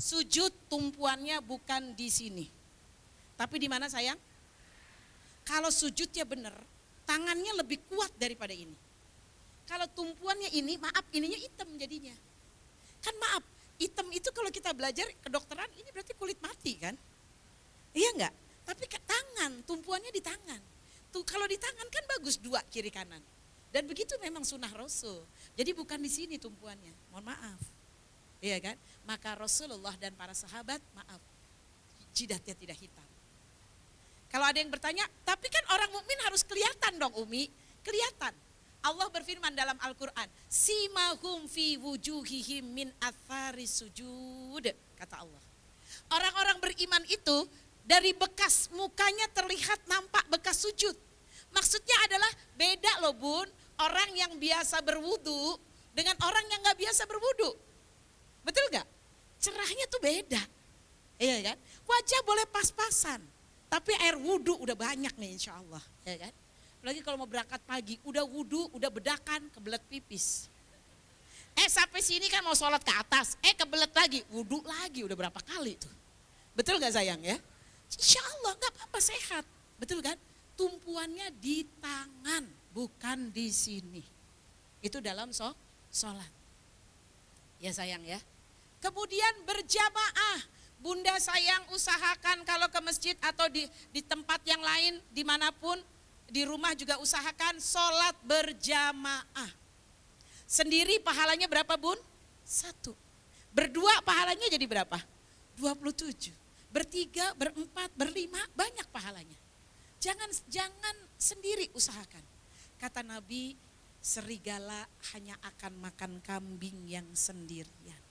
Sujud tumpuannya bukan di sini. Tapi di mana sayang? Kalau sujudnya benar, tangannya lebih kuat daripada ini. Kalau tumpuannya ini, maaf, ininya hitam jadinya. Kan maaf, hitam itu kalau kita belajar kedokteran ini berarti kulit mati kan? Iya enggak? Tapi ke tangan, tumpuannya di tangan. Tuh kalau di tangan kan bagus dua kiri kanan. Dan begitu memang sunnah Rasul. Jadi bukan di sini tumpuannya. Mohon maaf. Iya kan? Maka Rasulullah dan para sahabat, maaf, jidatnya tidak hitam. Kalau ada yang bertanya, tapi kan orang mukmin harus kelihatan dong Umi. Kelihatan. Allah berfirman dalam Al-Quran, simahum fi wujuhihim min athari sujud, kata Allah. Orang-orang beriman itu dari bekas mukanya terlihat nampak bekas sujud. Maksudnya adalah beda loh Bun, orang yang biasa berwudu dengan orang yang gak biasa berwudu. Betul gak? Cerahnya tuh beda. Iya kan? Wajah boleh pas-pasan, tapi air wudu udah banyak nih insya Allah. Iya kan? Apalagi kalau mau berangkat pagi, udah wudu, udah bedakan, kebelet pipis. Sampai sini kan mau sholat ke atas, kebelet lagi, wudu lagi, udah berapa kali tuh. Betul gak sayang ya? Insya Allah gak apa-apa, sehat. Betul kan? Tumpuannya di tangan, bukan di sini. Itu dalam sholat. Ya sayang ya. Kemudian berjamaah. Bunda sayang usahakan kalau ke masjid atau di tempat yang lain, dimanapun, di rumah juga usahakan sholat berjamaah. Sendiri pahalanya berapa Bun? 1. Berdua pahalanya jadi berapa? 27. Bertiga, berempat, berlima, banyak pahalanya. Jangan sendiri usahakan. Kata Nabi, serigala hanya akan makan kambing yang sendirian.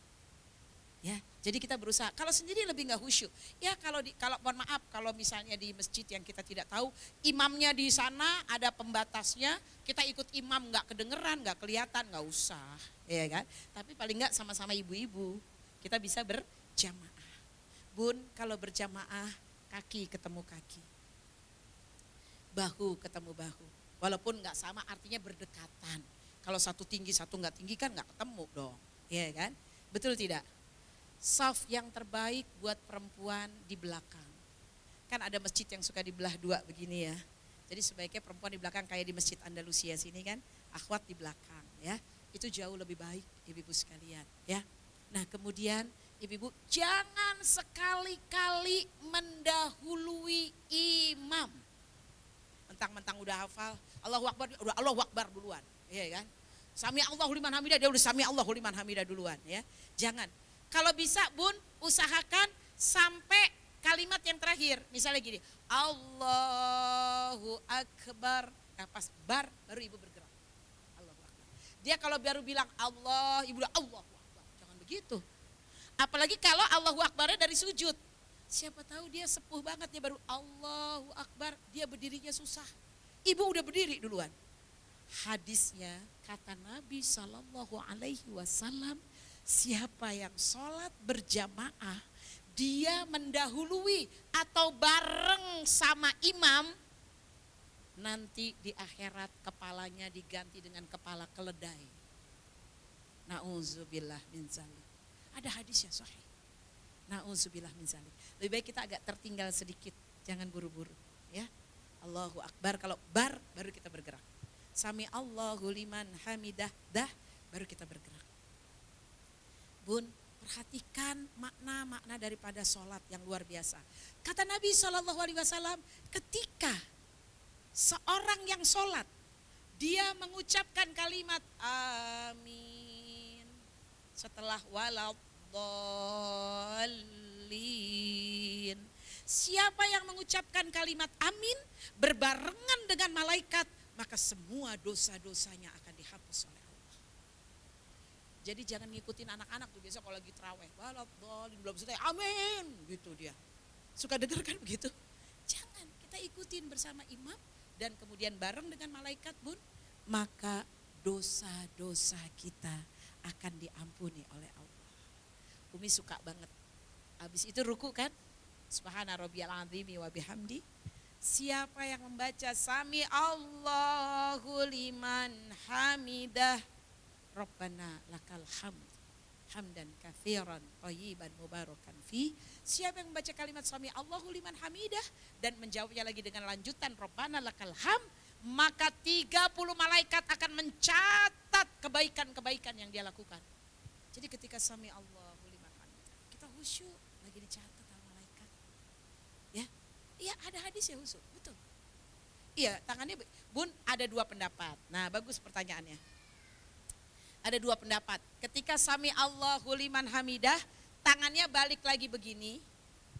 Ya, jadi kita berusaha. Kalau sendiri lebih nggak khusyuk. Ya kalau mohon maaf kalau misalnya di masjid yang kita tidak tahu, imamnya di sana ada pembatasnya, kita ikut imam nggak kedengeran, nggak kelihatan, nggak usah, ya kan? Tapi paling nggak sama-sama ibu-ibu kita bisa berjamaah. Bun, kalau berjamaah kaki ketemu kaki, bahu ketemu bahu. Walaupun nggak sama artinya berdekatan. Kalau satu tinggi satu nggak tinggi kan nggak ketemu dong, ya kan? Betul tidak? Saf yang terbaik buat perempuan di belakang. Kan ada masjid yang suka dibelah dua begini ya. Jadi sebaiknya perempuan di belakang kayak di Masjid Andalusia sini kan, akhwat di belakang ya. Itu jauh lebih baik ibu-ibu sekalian ya. Nah kemudian ibu-ibu jangan sekali-kali mendahului imam. Mentang-mentang udah hafal, Allahu Akbar, udah Allahu Akbar duluan, ya kan? Sami Allahu liman hamidah, dia udah Sami Allahu liman hamidah duluan ya. Jangan. Kalau bisa Bun, usahakan sampai kalimat yang terakhir. Misalnya gini, Allahu Akbar. Nah pas bar, baru ibu bergerak. Allahu Akbar. Dia kalau baru bilang Allah, ibu bilang Allahu Akbar. Jangan begitu. Apalagi kalau Allahu Akbarnya dari sujud. Siapa tahu dia sepuh banget, dia baru Allahu Akbar, dia berdirinya susah. Ibu udah berdiri duluan. Hadisnya kata Nabi SAW, siapa yang sholat berjamaah, dia mendahului atau bareng sama imam, nanti di akhirat kepalanya diganti dengan kepala keledai. Na'udzubillah min zalik. Ada hadis yang sahih. Na'udzubillah min zalik. Lebih baik kita agak tertinggal sedikit, jangan buru-buru ya. Allahu Akbar, kalau bar baru kita bergerak. Sami Allahu liman hamidah dah, baru kita bergerak. Bun, perhatikan makna-makna daripada sholat yang luar biasa. Kata Nabi SAW, ketika seorang yang sholat, dia mengucapkan kalimat amin setelah waladhdallin. Siapa yang mengucapkan kalimat amin berbarengan dengan malaikat, maka semua dosa-dosanya akan dihapus oleh Allah. Jadi jangan ngikutin anak-anak tuh, biasa kalau lagi terawih, waladhdallin, belum selesai, amin, gitu dia. Suka dengar kan begitu? Jangan, kita ikutin bersama imam dan kemudian bareng dengan malaikat Bun, maka dosa-dosa kita akan diampuni oleh Allah. Umi suka banget. Habis itu ruku kan? Subhana rabbiyal azimi wa bihamdi. Siapa yang membaca Sami Allahu liman hamidah, Rabbana lakal hamd. hamdan katsiran thayyiban mubarakan fi. Siapa yang membaca kalimat sami Allahu liman hamidah dan menjawabnya lagi dengan lanjutan Rabbana lakal ham, maka 30 malaikat akan mencatat kebaikan-kebaikan yang dia lakukan. Jadi ketika sami Allahu liman hamidah, kita khusyuk lagi dicatat sama malaikat. Ya. Iya, ada hadis ya khusyuk, betul. Iya, tangannya Bun, ada 2 pendapat. Nah, bagus pertanyaannya. Ada 2 pendapat. Ketika sami Allahu liman hamidah, tangannya balik lagi begini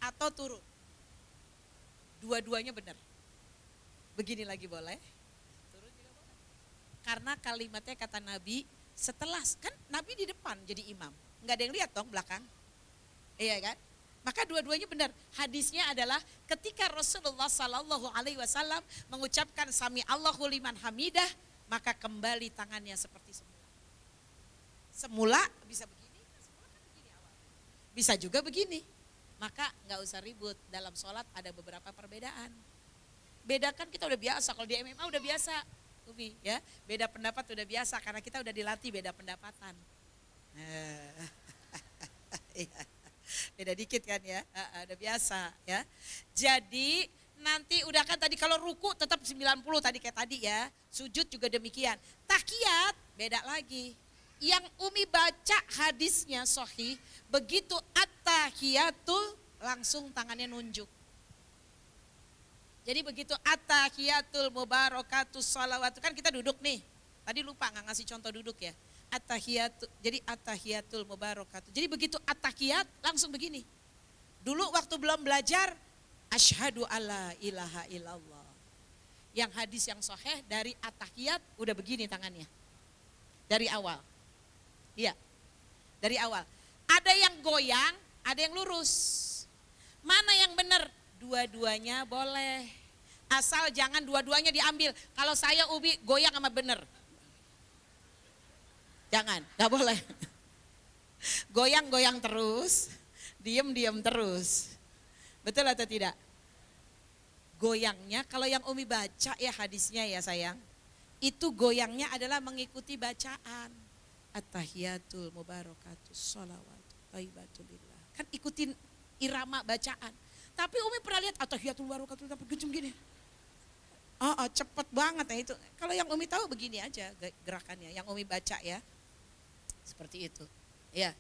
atau turun. Dua-duanya benar. Begini lagi boleh, turun juga boleh. Karena kalimatnya kata Nabi, setelah, kan Nabi di depan jadi imam. Enggak ada yang lihat dong belakang. Iya kan? Maka dua-duanya benar. Hadisnya adalah ketika Rasulullah SAW mengucapkan sami Allahu liman hamidah, maka kembali tangannya seperti semula. Semula bisa begini, semula kan begini awal. Bisa juga begini. Maka nggak usah ribut, dalam sholat ada beberapa perbedaan. Bedakan kita udah biasa, kalau di MMA udah biasa. Umi, ya, beda pendapat udah biasa karena kita udah dilatih beda pendapatan. Beda dikit kan ya, udah biasa ya. Jadi nanti udah kan tadi kalau ruku tetap 90 tadi kayak tadi ya, sujud juga demikian. Tahiyat beda lagi. Yang Umi baca hadisnya sahih, begitu at-tahiyatul langsung tangannya nunjuk. Jadi begitu at-tahiyatul mubarakatus shalawat, kan kita duduk nih. Tadi lupa nggak ngasih contoh duduk ya. At-tahiyatul, jadi at-tahiyatul mubarakatuh. Jadi begitu at-tahiyat langsung begini. Dulu waktu belum belajar, asyhadu alla ilaha illallah. Yang hadis yang sahih dari at-tahiyat udah begini tangannya. Dari awal. Iya, dari awal. Ada yang goyang, ada yang lurus. Mana yang benar? Dua-duanya boleh. Asal jangan dua-duanya diambil. Kalau saya Ubi goyang sama benar. Jangan, gak boleh. Goyang-goyang terus, diem-diem terus. Betul atau tidak? Goyangnya, kalau yang Umi baca ya hadisnya ya sayang. Itu goyangnya adalah mengikuti bacaan. At-tahiyatul mubarakatus sholawatu thayyibatulillah. Kan ikutin irama bacaan. Tapi Umi pernah lihat at-tahiyatul mubarakatus tapi gejum gini. Cepet banget ya itu. Kalau yang Umi tahu begini aja gerakannya. Yang Umi baca ya. Seperti itu. Ya.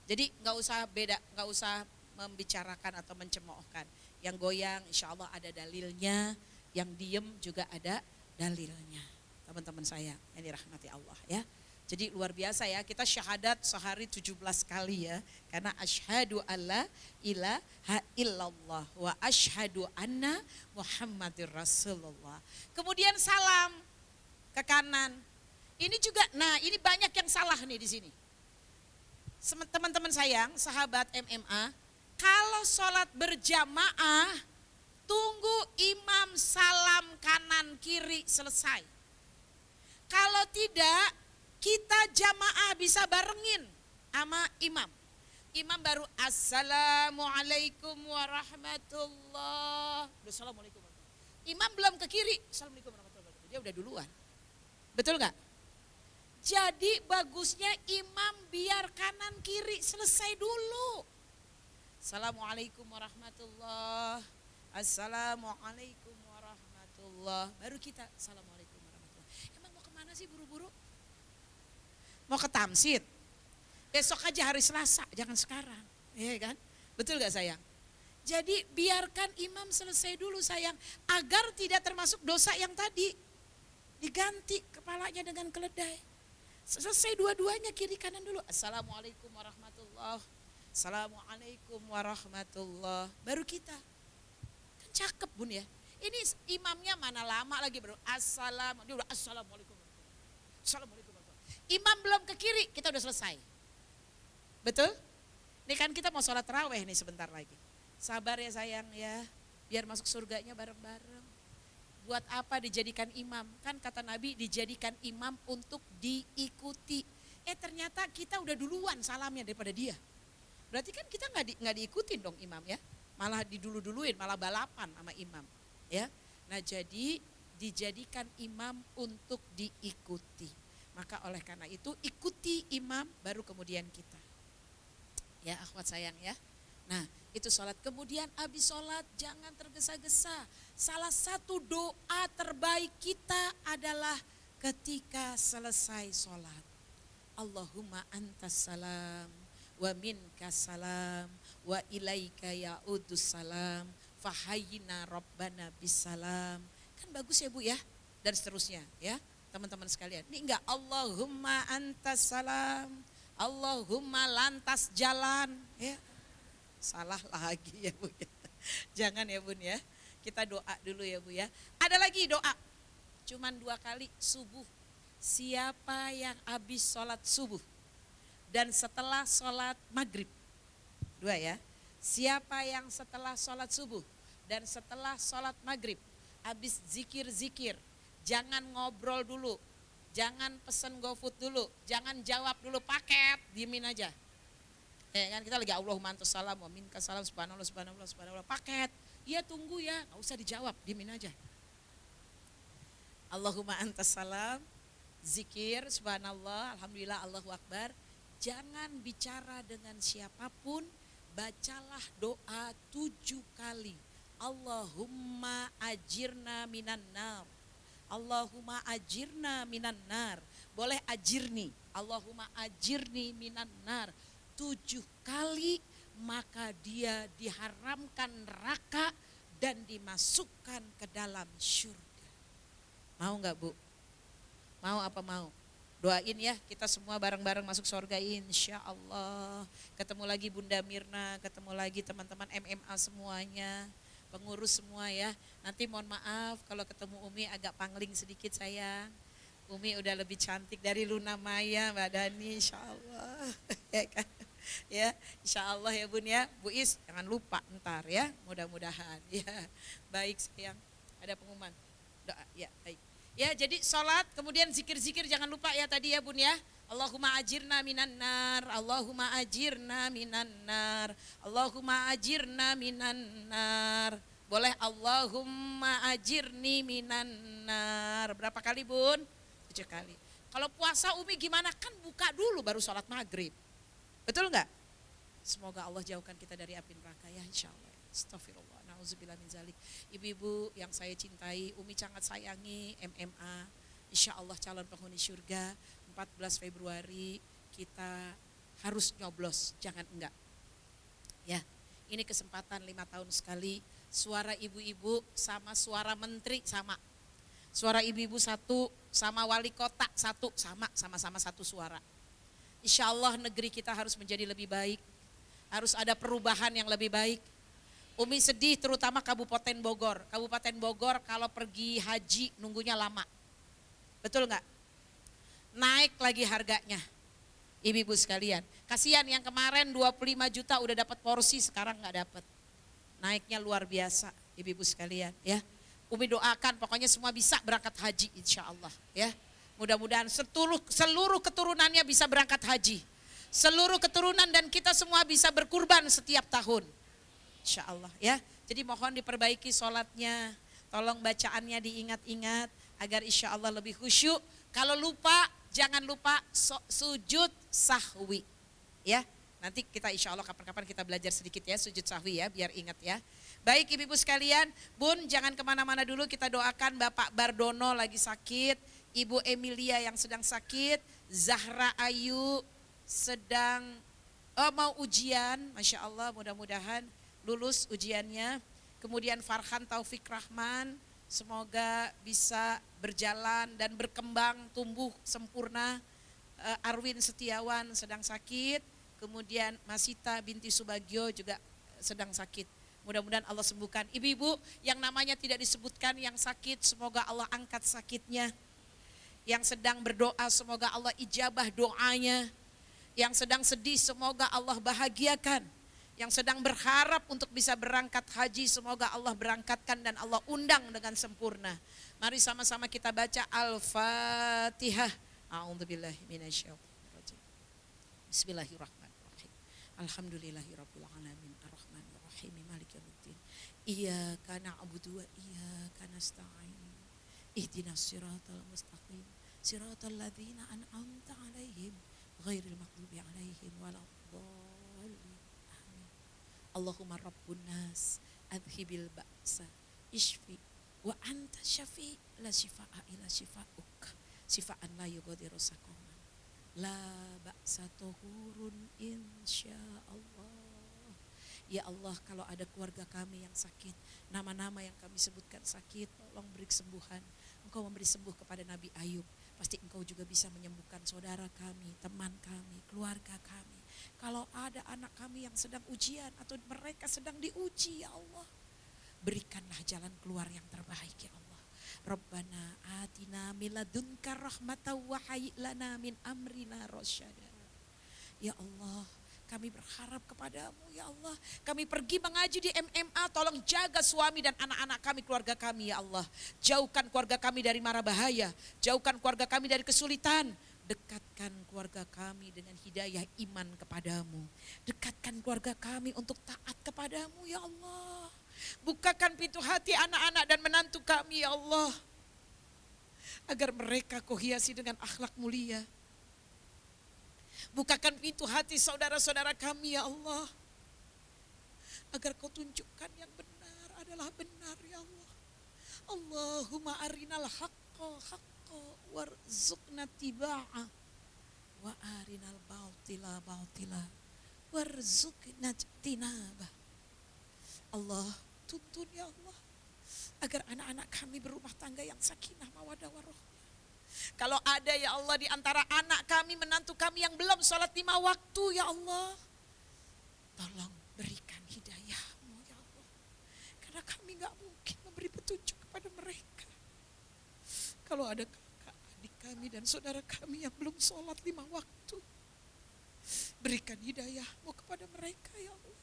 Jadi nggak usah beda, nggak usah membicarakan atau mencemoohkan. Yang goyang insya Allah ada dalilnya. Yang diem juga ada dalilnya. Teman-teman saya yang dirahmati Allah ya. Jadi luar biasa ya, kita syahadat sehari 17 kali ya. Karena asyhadu alla ilaha illallah wa asyhadu anna Muhammadur Rasulullah. Kemudian salam ke kanan. Ini juga, nah ini banyak yang salah nih di sini. Teman-teman sayang, sahabat MMA, kalau sholat berjamaah, tunggu imam salam kanan kiri selesai. Kalau tidak, kita jamaah bisa barengin sama imam. Imam baru assalamualaikum warahmatullah. Assalamualaikum warahmatullah. Imam belum ke kiri, assalamualaikum warahmatullah. Dia udah duluan. Betul gak? Jadi bagusnya imam biar kanan kiri selesai dulu. Assalamualaikum warahmatullah. Assalamualaikum warahmatullah. Baru kita assalamualaikum warahmatullah. Emang mau kemana sih buru-buru? Mau ke Tamsid, besok aja hari Selasa, jangan sekarang, ya kan? Betul gak sayang? Jadi biarkan imam selesai dulu sayang, agar tidak termasuk dosa yang tadi. Diganti kepalanya dengan keledai. Selesai dua-duanya kiri kanan dulu. Assalamualaikum warahmatullah, assalamualaikum warahmatullah. Baru kita, kan cakep Bun ya. Ini imamnya mana lama lagi baru dia udah assalamualaikum, assalamualaikum. Imam belum ke kiri, kita udah selesai. Betul? Ini kan kita mau sholat tarawih nih sebentar lagi. Sabar ya sayang ya, biar masuk surganya bareng-bareng. Buat apa dijadikan imam? Kan kata Nabi dijadikan imam untuk diikuti. Ternyata kita udah duluan salamnya daripada dia. Berarti kan kita nggak diikutin dong imam ya. Malah didulu-duluin, malah balapan sama imam. Ya. Nah jadi dijadikan imam untuk diikuti. Maka oleh karena itu ikuti imam baru kemudian kita. Ya akhwat sayang ya. Nah itu sholat. Kemudian habis sholat jangan tergesa-gesa. Salah satu doa terbaik kita adalah ketika selesai sholat. Allahumma antas salam wa minkas salam wa ilaika ya'udus salam fahayyina rabbana bisalam. Kan bagus ya Bu ya. Dan seterusnya ya teman-teman sekalian. Ini enggak Allahumma antas salam, Allahumma lantas jalan ya. Salah lagi ya Bu ya. Jangan ya Bun ya. Kita doa dulu ya Bu ya. Ada lagi doa. Cuman 2 kali subuh. Siapa yang habis sholat subuh dan setelah sholat maghrib. 2 ya. Siapa yang setelah sholat subuh dan setelah sholat maghrib habis zikir-zikir. Jangan ngobrol dulu. Jangan pesen GoFood dulu. Jangan jawab dulu paket. Diemin aja. Kan kita lagi Allahumma antas salam wa minkas salam subhanallah subhanallah subhanallah paket. Iya tunggu ya, enggak usah dijawab, diemin aja. Allahumma antas salam, zikir subhanallah, alhamdulillah, Allahu akbar. Jangan bicara dengan siapapun, bacalah doa 7 kali. Allahumma ajirna minan nar. Allahumma ajirna minan nar. Boleh ajirni. Allahumma ajirni minan nar. 7 kali maka dia diharamkan neraka dan dimasukkan ke dalam surga. Mau enggak Bu? Mau apa mau? Doain ya kita semua bareng-bareng masuk surga insya Allah. Ketemu lagi Bunda Mirna, ketemu lagi teman-teman MMA semuanya, pengurus semua ya. Nanti mohon maaf kalau ketemu Umi agak pangling sedikit sayang. Umi udah lebih cantik dari Luna Maya Mbak Dani insya Allah. Ya kan? Ya, insya Allah ya Bun ya. Bu Is jangan lupa ntar ya, mudah-mudahan ya. Baik sayang, ada pengumuman. Doa, ya baik. Ya jadi sholat kemudian zikir-zikir jangan lupa ya tadi ya Bun ya. Allahumma ajirna minan nar, Allahumma ajirna minan nar, Allahumma ajirna minan nar. Boleh Allahumma ajirni minan nar. Berapa kali Bun? 7 kali. Kalau puasa Umi gimana? Kan buka dulu baru sholat maghrib. Betul enggak? Semoga Allah jauhkan kita dari api neraka ya insya Allah. Astagfirullah, na'udzubillah min zalik. Ibu-ibu yang saya cintai, Umi sangat sayangi MMA. Insya Allah calon penghuni surga 14 Februari kita harus nyoblos, jangan enggak. Ya, ini kesempatan 5 tahun sekali. Suara ibu-ibu sama suara menteri sama. Suara ibu-ibu satu sama wali kota satu sama-sama satu suara. Insya Allah negeri kita harus menjadi lebih baik. Harus ada perubahan yang lebih baik. Umi sedih terutama Kabupaten Bogor. Kabupaten Bogor kalau pergi haji nunggunya lama. Betul enggak? Naik lagi harganya. Ibu-ibu sekalian. Kasihan yang kemarin 25 juta udah dapat porsi sekarang enggak dapat. Naiknya luar biasa ibu-ibu sekalian ya. Umi doakan pokoknya semua bisa berangkat haji insya Allah ya. Mudah-mudahan seluruh keturunannya bisa berangkat haji. Seluruh keturunan dan kita semua bisa berkurban setiap tahun. Insya Allah ya. Jadi mohon diperbaiki sholatnya. Tolong bacaannya diingat-ingat agar insya Allah lebih khusyuk. Kalau lupa jangan lupa sujud sahwi. Ya. Nanti kita insya Allah kapan-kapan kita belajar sedikit ya sujud sahwi ya biar ingat ya. Baik ibu-ibu sekalian, Bun jangan kemana-mana dulu kita doakan Bapak Bardono lagi sakit. Ibu Emilia yang sedang sakit, Zahra Ayu sedang mau ujian, Masya Allah mudah-mudahan lulus ujiannya. Kemudian Farhan Taufik Rahman, semoga bisa berjalan dan berkembang, tumbuh sempurna. Arwin Setiawan sedang sakit, kemudian Masita binti Subagio juga sedang sakit. Mudah-mudahan Allah sembuhkan. Ibu-ibu yang namanya tidak disebutkan yang sakit, semoga Allah angkat sakitnya. Yang sedang berdoa semoga Allah ijabah doanya. Yang sedang sedih semoga Allah bahagiakan. Yang sedang berharap untuk bisa berangkat haji semoga Allah berangkatkan dan Allah undang dengan sempurna. Mari sama-sama kita baca Al-Fatihah. A'udzubillahi minasyaitonirrajim. Bismillahirrahmanirrahim. Alhamdulillahirabbil alamin arrahmanir rahim maliki yaumiddin. Iyyaka na'budu wa iyyaka nasta'in. Ihdinas siratal mustaqim. Siratal ladzina an'amta 'alaihim ghairil maghdubi 'alaihim waladdallin. Allahumma rabbun nas adhibil ba'sa ishfi wa anta syafi la shifa'a ila shifa'uk shifa'an la yughadiru saqaman la ba'sa tuhurun insyaallah. Ya Allah, kalau ada keluarga kami yang sakit, nama-nama yang kami sebutkan sakit, tolong beri kesembuhan. Engkau memberi sembuh kepada Nabi Ayub, pasti Engkau juga bisa menyembuhkan saudara kami, teman kami, keluarga kami. Kalau ada anak kami yang sedang ujian atau mereka sedang diuji, ya Allah, berikanlah jalan keluar yang terbaik, ya Allah. Rabbana atina min ladunka rahmatan wa hayyi lana min amrina rasyada. Ya Allah, kami berharap kepadamu, ya Allah. Kami pergi mengaji di MMA, tolong jaga suami dan anak-anak kami, keluarga kami, ya Allah. Jauhkan keluarga kami dari mara bahaya, jauhkan keluarga kami dari kesulitan. Dekatkan keluarga kami dengan hidayah iman kepadamu. Dekatkan keluarga kami untuk taat kepadamu, ya Allah. Bukakan pintu hati anak-anak dan menantu kami, ya Allah. Agar mereka kau hiasi dengan akhlak mulia. Bukakan pintu hati saudara-saudara kami, ya Allah. Agar kau tunjukkan yang benar adalah benar, ya Allah. Allahumma arinal haqqa haqqa warzuqna tiba'a wa arinal bautila bautila warzuqna tinabah. Allah, tuntun ya Allah, agar anak-anak kami berumah tangga yang sakinah mawadah warahmah. Kalau ada, ya Allah, di antara anak kami, menantu kami yang belum sholat 5 waktu, ya Allah, tolong berikan hidayah-Mu, ya Allah. Karena kami gak mungkin memberi petunjuk kepada mereka. Kalau ada kakak, adik kami dan saudara kami yang belum sholat 5 waktu, berikan hidayah-Mu kepada mereka, ya Allah.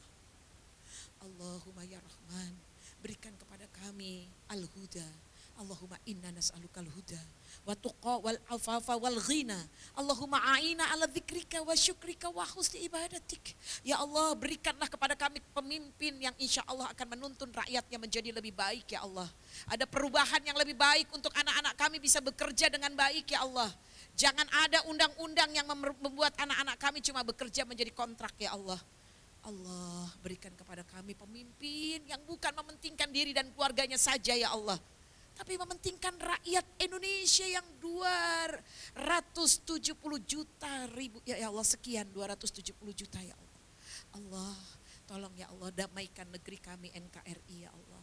Allahumma ya Rahman, berikan kepada kami al-huda. Allahumma inna nas'alukal huda wa tuqa wal afafa wal ghina. Allahumma a'ina ala dzikrika wa syukrika wa husni ibadatik. Ya Allah, berikanlah kepada kami pemimpin yang insya Allah akan menuntun rakyatnya menjadi lebih baik, ya Allah. Ada perubahan yang lebih baik untuk anak-anak kami bisa bekerja dengan baik, ya Allah. Jangan ada undang-undang yang membuat anak-anak kami cuma bekerja menjadi kontrak, ya Allah. Allah, berikan kepada kami pemimpin yang bukan mementingkan diri dan keluarganya saja, ya Allah, tapi mementingkan rakyat Indonesia yang 270 juta ribu, ya Allah, sekian 270 juta, ya Allah. Allah, tolong ya Allah, damaikan negeri kami NKRI, ya Allah.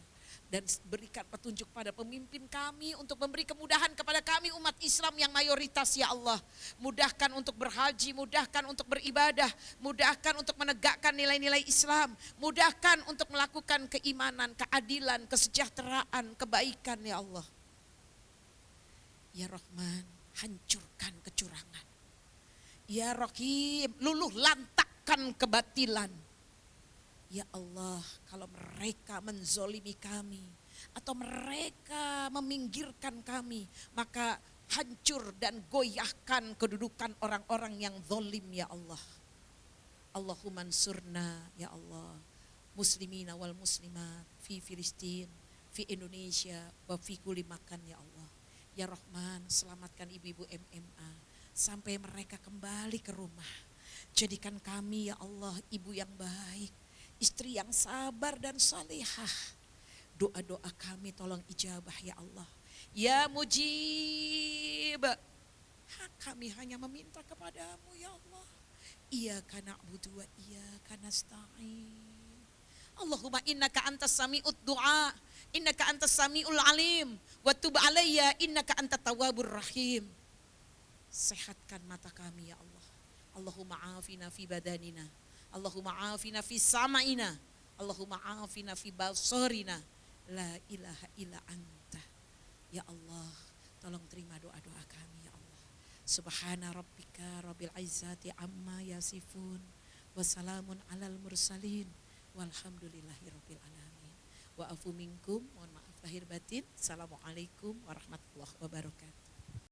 Dan berikan petunjuk pada pemimpin kami untuk memberi kemudahan kepada kami umat Islam yang mayoritas, ya Allah. Mudahkan untuk berhaji, mudahkan untuk beribadah, mudahkan untuk menegakkan nilai-nilai Islam, mudahkan untuk melakukan keimanan, keadilan, kesejahteraan, kebaikan, ya Allah. Ya Rahman, hancurkan kecurangan. Ya Rahim, luluh lantakkan kebatilan. Ya Allah, kalau mereka menzolimi kami atau mereka meminggirkan kami, maka hancur dan goyahkan kedudukan orang-orang yang zolim, ya Allah. Allahumma ansurna, ya Allah, muslimina wal muslimat fi Filistin, fi Indonesia, wa fi kulli makan, ya Allah. Ya Rahman, selamatkan ibu-ibu MMA sampai mereka kembali ke rumah. Jadikan kami, ya Allah, ibu yang baik, istri yang sabar dan salihah. Doa-doa kami tolong ijabah, ya Allah. Ya Mujib, kami hanya meminta kepadamu, ya Allah. Iyyaka na'budu wa iyyaka nasta'in. Allahumma innaka antas sami'ud du'a, innaka antas sami'ul alim, wa tub alayya innaka antat tawwabur rahim. Sehatkan mata kami, ya Allah. Allahumma afina fi badanina, Allahumma afina fi sama'ina, Allahumma afina fi basarina, la ilaha illa anta. Ya Allah, tolong terima doa-doa kami, ya Allah. Subhana rabbika rabbil izzati amma yasifun, wassalamun alal mursalin, walhamdulillahi rabbil alamin. Wa afu minkum, mohon maaf lahir batin. Assalamualaikum warahmatullahi wabarakatuh.